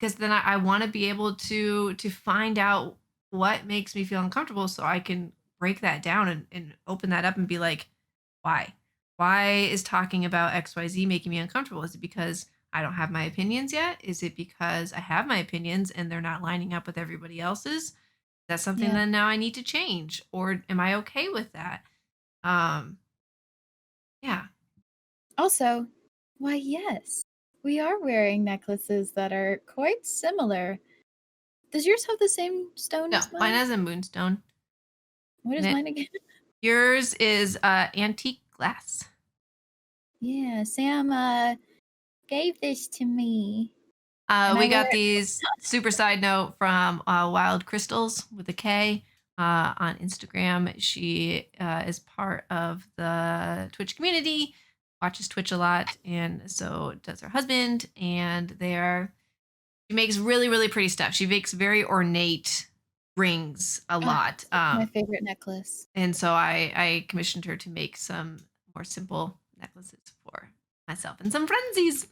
then I want to be able to find out what makes me feel uncomfortable so I can break that down and open that up and be like, why? Why is talking about XYZ making me uncomfortable? Is it because I don't have my opinions yet? Is it because I have my opinions and they're not lining up with everybody else's? That's something Yeah. that now I need to change. Or am I okay with that? Um, yeah. Also, why, yes, we are wearing necklaces that are quite similar. Does yours have the same stone No, as mine mine? has a moonstone What in is it. mine again? Yours is antique glass. Yeah, Sam gave this to me, and I We wear got it. these super side note from Wild Crystals with a K on Instagram. She is part of the Twitch community, watches Twitch a lot, and so does her husband. And she makes really, really pretty stuff. She makes very ornate rings a Ah, lot. such my favorite necklace. And so I commissioned her to make some more simple necklaces for myself and some frenzies.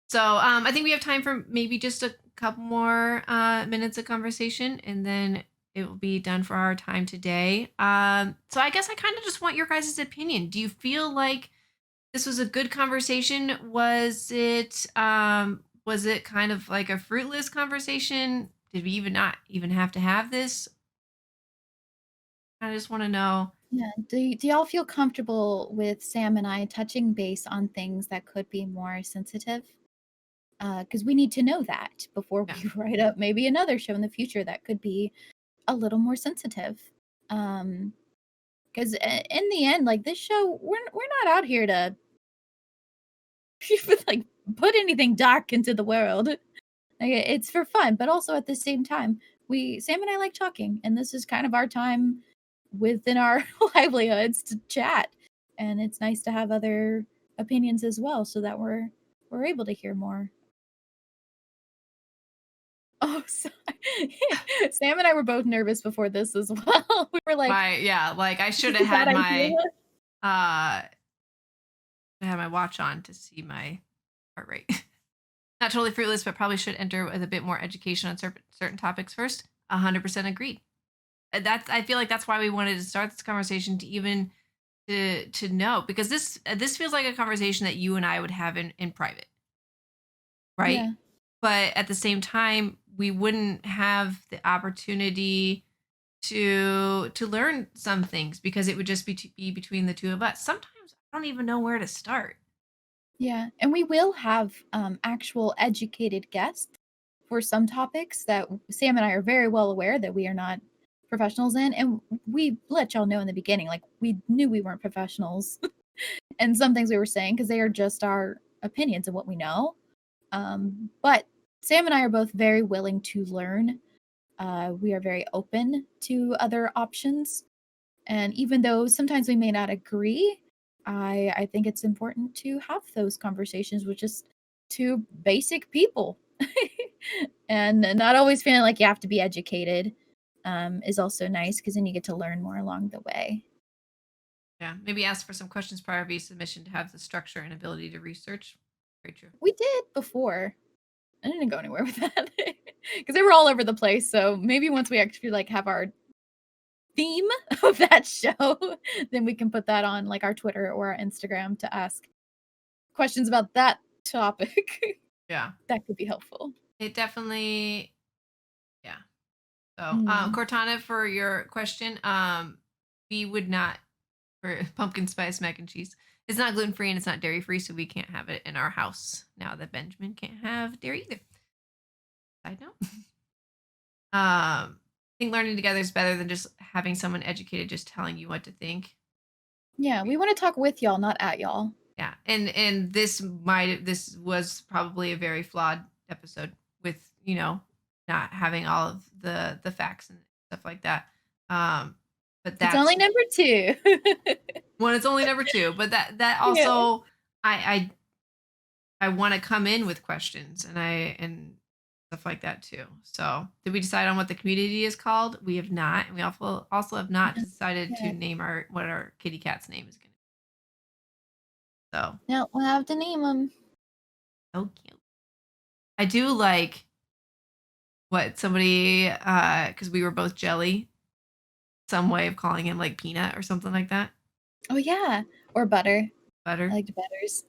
So I think we have time for maybe just a couple more minutes of conversation, and then it will be done for our time today. So I guess I kind of just want your guys' opinion. Do you feel like this was a good conversation? Was it kind of like a fruitless conversation? Did we even not even have to have this? I just want to know. Yeah. Do y'all feel comfortable with Sam and I touching base on things that could be more sensitive? Because we need to know that before Yeah. we write up maybe another show in the future that could be a little more sensitive. Um, because in the end, like this show, we're not out here to like put anything dark into the world. Like, it's for fun, but also at the same time, we Sam and I like talking, and this is kind of our time within our livelihoods to chat. And it's nice to have other opinions as well, so that we're able to hear more. Oh, sorry. Sam and I were both nervous before this as well. We were like, Yeah, like I "Is should this have a bad had idea?" uh my watch on to see my heart rate. Not totally fruitless, but probably should enter with a bit more education on certain topics first. 100% agreed. That's I feel like that's why we wanted to start this conversation to even to know because this feels like a conversation that you and I would have in private, right? Yeah, But at the same time, we wouldn't have the opportunity to learn some things because it would just be between the two of us. Sometimes I don't even know where to start. yeah, and we will have, actual educated guests for some topics that Sam and I are very well aware that we are not professionals in, and we let y'all know in the beginning, like, we knew we weren't professionals and some things we were saying because they are just our opinions of what we know. But Sam and I are both very willing to learn. We are very open to other options. And even though sometimes we may not agree, I think it's important to have those conversations with just two basic people. And not always feeling like you have to be educated is also nice because then you get to learn more along the way. Yeah, maybe ask for some questions prior to submission to have the structure and ability to research. Very true. We did before. I didn't go anywhere with that because they were all over the place. So maybe once we actually like have our theme of that show, then we can put that on like our Twitter or our Instagram to ask. questions about that topic. Yeah. That could be helpful. It definitely yeah. So, Mm. Cortana, for your question, we would not for pumpkin spice mac and cheese. It's not gluten free and it's not dairy free, so we can't have it in our house now that Benjamin can't have dairy either. I know. I think learning together is better than just having someone educated just telling you what to think. Yeah, we wanna talk with y'all, not at y'all. Yeah, and this was probably a very flawed episode with not having all of the facts and stuff like that. But It's only that's number 2. when it's only number two. But that Yeah. also I want to come in with questions and stuff like that too. So did we decide on what the community is called? We have not, and we also have not decided to Yeah. name our kitty cat's name is going to be. So No, we'll have to name them. so cute. I do like what somebody because we were both jelly, some way of calling him like peanut or something like that. Oh, yeah, or butter. I Butter, liked butters.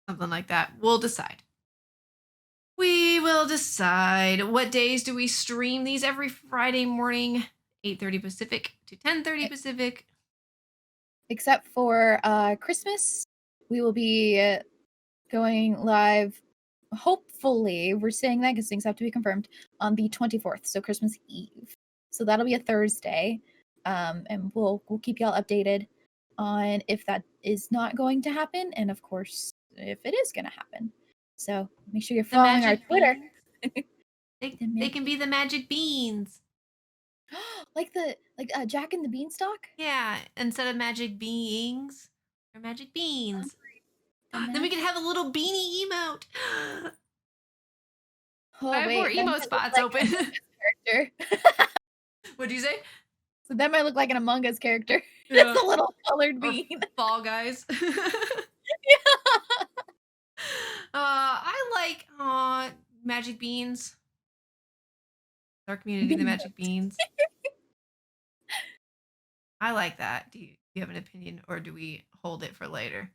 something like that. We'll decide. We will decide. What days do we stream these? Every Friday morning, 8:30 Pacific to 10:30 Pacific. Except for, Christmas, we will be, going live, hopefully, we're saying that 'cause things have to be confirmed, on the 24th, so Christmas Eve. So that'll be a Thursday, and we'll keep y'all updated on if that is not going to happen, and of course, if it is gonna happen. So make sure you're The following our magic Twitter. beans. They The they can magic be the magic beans. Jack and the Beanstalk? Yeah, instead of magic beings, they're magic Oh, beans. the Then we can magic. have a little beanie emote. I Oh, have more wait, that emo might look spots like an open. Among Us character. What'd you say? So that might look like an Among Us character. Just Yeah. a little colored Or bean. Fall Guys. Yeah. I like magic beans. Our community, the Bean magic beans. I like that. Do you have an opinion, or do we hold it for later?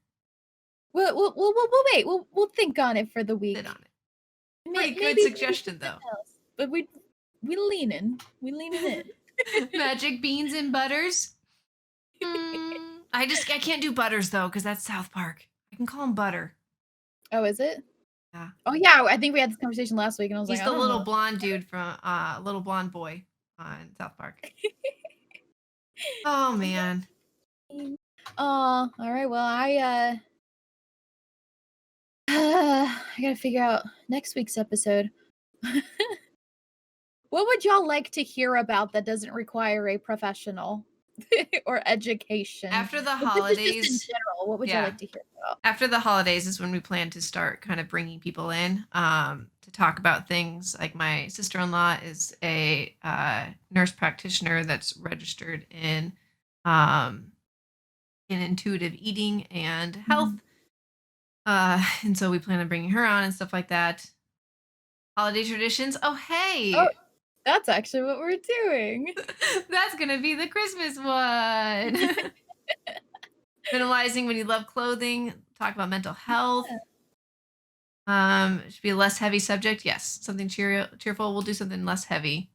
We'll wait. We'll think on it for the Sit on week. it. Pretty good Maybe do suggestion, something though. else. But we leaning. We leaning in. Magic beans and butters. I can't do butters though, because that's South Park. I can call him Butter. Oh, is it? Yeah, Oh, yeah, I think we had this conversation last week, and I was like, he's I the don't little know. blonde dude from little blonde boy on South Park. Oh man, Oh, alright, well, I gotta figure out next week's episode. What would y'all like to hear about that doesn't require a professional or education? after the But this is just in holidays, general, what would y'all yeah, like to hear about? after the holidays is when we plan to start kind of bringing people in to talk about things. Like my sister-in-law is a nurse practitioner that's registered um, in intuitive eating and health. Mhm. And so we plan on bringing her on and stuff like that. Holiday traditions. Oh, Oh, hey, that's actually what we're doing. that's gonna be the Christmas one. Minimalizing when you love clothing. Talk about mental health. It should be a less heavy subject. Yes, something cheerful. We'll do something less heavy.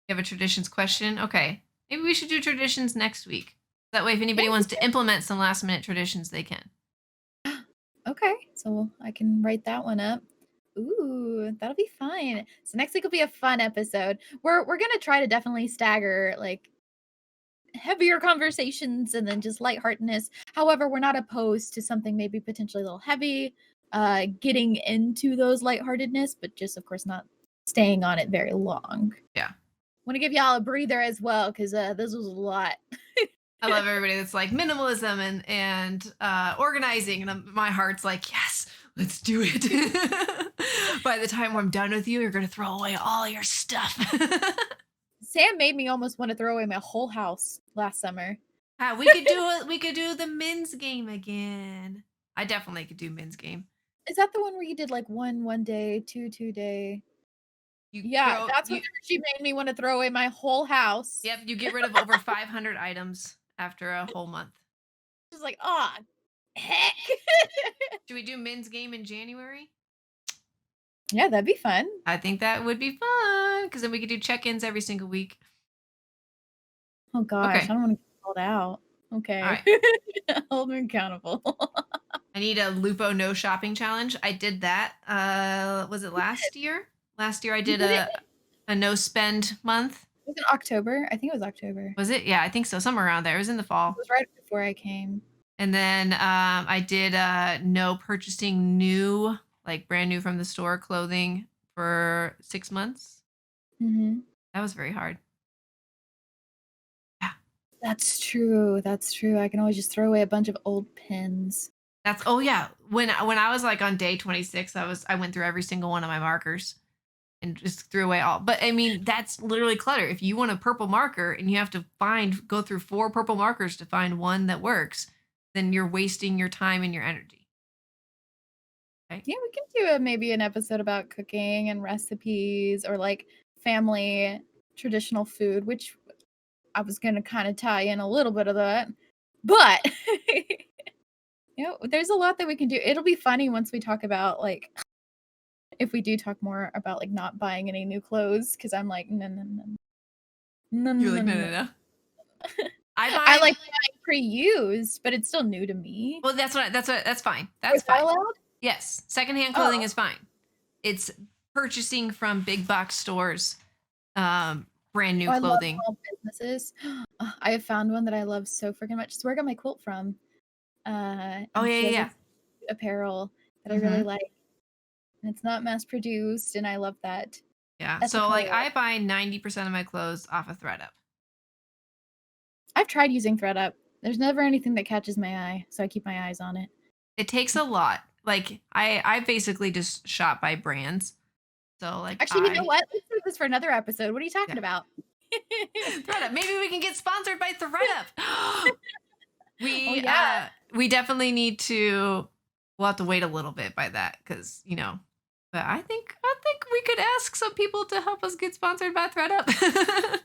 You have a traditions question. Okay, maybe we should do traditions next week. That way, if Yeah, anybody we wants to implement some last minute traditions, they can. okay, so I can write that one up. Ooh, that'll be fun. So next week will be a fun episode. We're gonna try to definitely stagger like heavier conversations and then just lightheartedness. However, we're not opposed to something maybe potentially a little heavy, getting into those lightheartedness, but just of course not staying on it very long. Yeah. Want to give y'all a breather as well because this was a lot. I love everybody that's like minimalism and organizing, and my heart's like, yes, let's do it. By the time I'm done with you, you're gonna throw away all your stuff. Sam made me almost want to throw away my whole house last summer. We could do it. We could do the men's game again. I definitely could do men's game. Is that the one where you did like one day, two day? You Yeah, throw that's you. whenever she made me want to throw away my whole house. Yep, you get rid of over 500 items after a whole month. She's like, ah, Heck. Should we do men's game in January? Yeah, that'd be fun. I think that would be fun because then we could do check-ins every single week. Oh gosh, I Okay. don't wanna get called out. All Okay. right. Hold me accountable. I need a Lupo no shopping challenge. I did that. Was it last year? Last year I You did did it a no spend month. was it October? I think it was October. Was it? Yeah, I think so. Somewhere around there. It was in the It fall. was right before I came. And then I did no purchasing new, like brand new from the store clothing for 6 months. Mhm. That was very hard. Yeah. That's true. I can always just throw away a bunch of old pins. That's oh yeah. When I was like on day 26, I went through every single one of my markers and just threw away all. But I mean, that's literally clutter. If you want a purple marker and you have to go through 4 purple markers to find one that works, then you're wasting your time and your energy. Right? Yeah, we can do maybe an episode about cooking and recipes or, like, family traditional food, which I was gonna kinda tie in a little bit of that. But, there's a lot that we can do. It'll be funny once we talk about, like if we do talk more about, like, not buying any new clothes, because 'cause I'm like, "No, no, no. No, You're no, like, no, no." no, no. I I buy like buying pre-used, but it's still new to me. well, that's fine. Is That's that fine. allowed? Yes, secondhand clothing Oh. is fine. It's purchasing from big box stores, brand Oh, new I love clothing. small businesses. I have found one that I love so freaking much. It's where I got my quilt from, Oh and yeah, she yeah, has, yeah. like, apparel that I really Mhm. like, and it's not mass produced, and I love that. Yeah. So like Ethical. I buy 90% of my clothes off of ThreadUp. I've tried using ThreadUp. There's never anything that catches my eye, so I keep my eyes on it. It takes a lot. Like I basically just shop by brands. So like Actually, you know what? Let's save this for another episode. What are you talking yeah. about? ThreadUp. Maybe we can get sponsored by ThreadUp. Oh, we yeah. uh we definitely need to we'll have to wait a little bit by that because but I think we could ask some people to help us get sponsored by ThreadUp.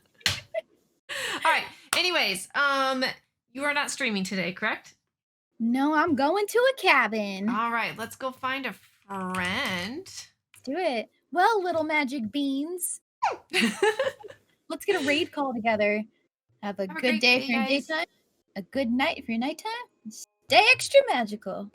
All right. Anyways, you are not streaming today, correct? No, I'm going to a cabin. All right, let's go find a friend. Let's do it. Well, little magic beans, Have let's get a raid call together. Have a a good great day day, for your guys. daytime, a good night for your nighttime. Stay extra magical.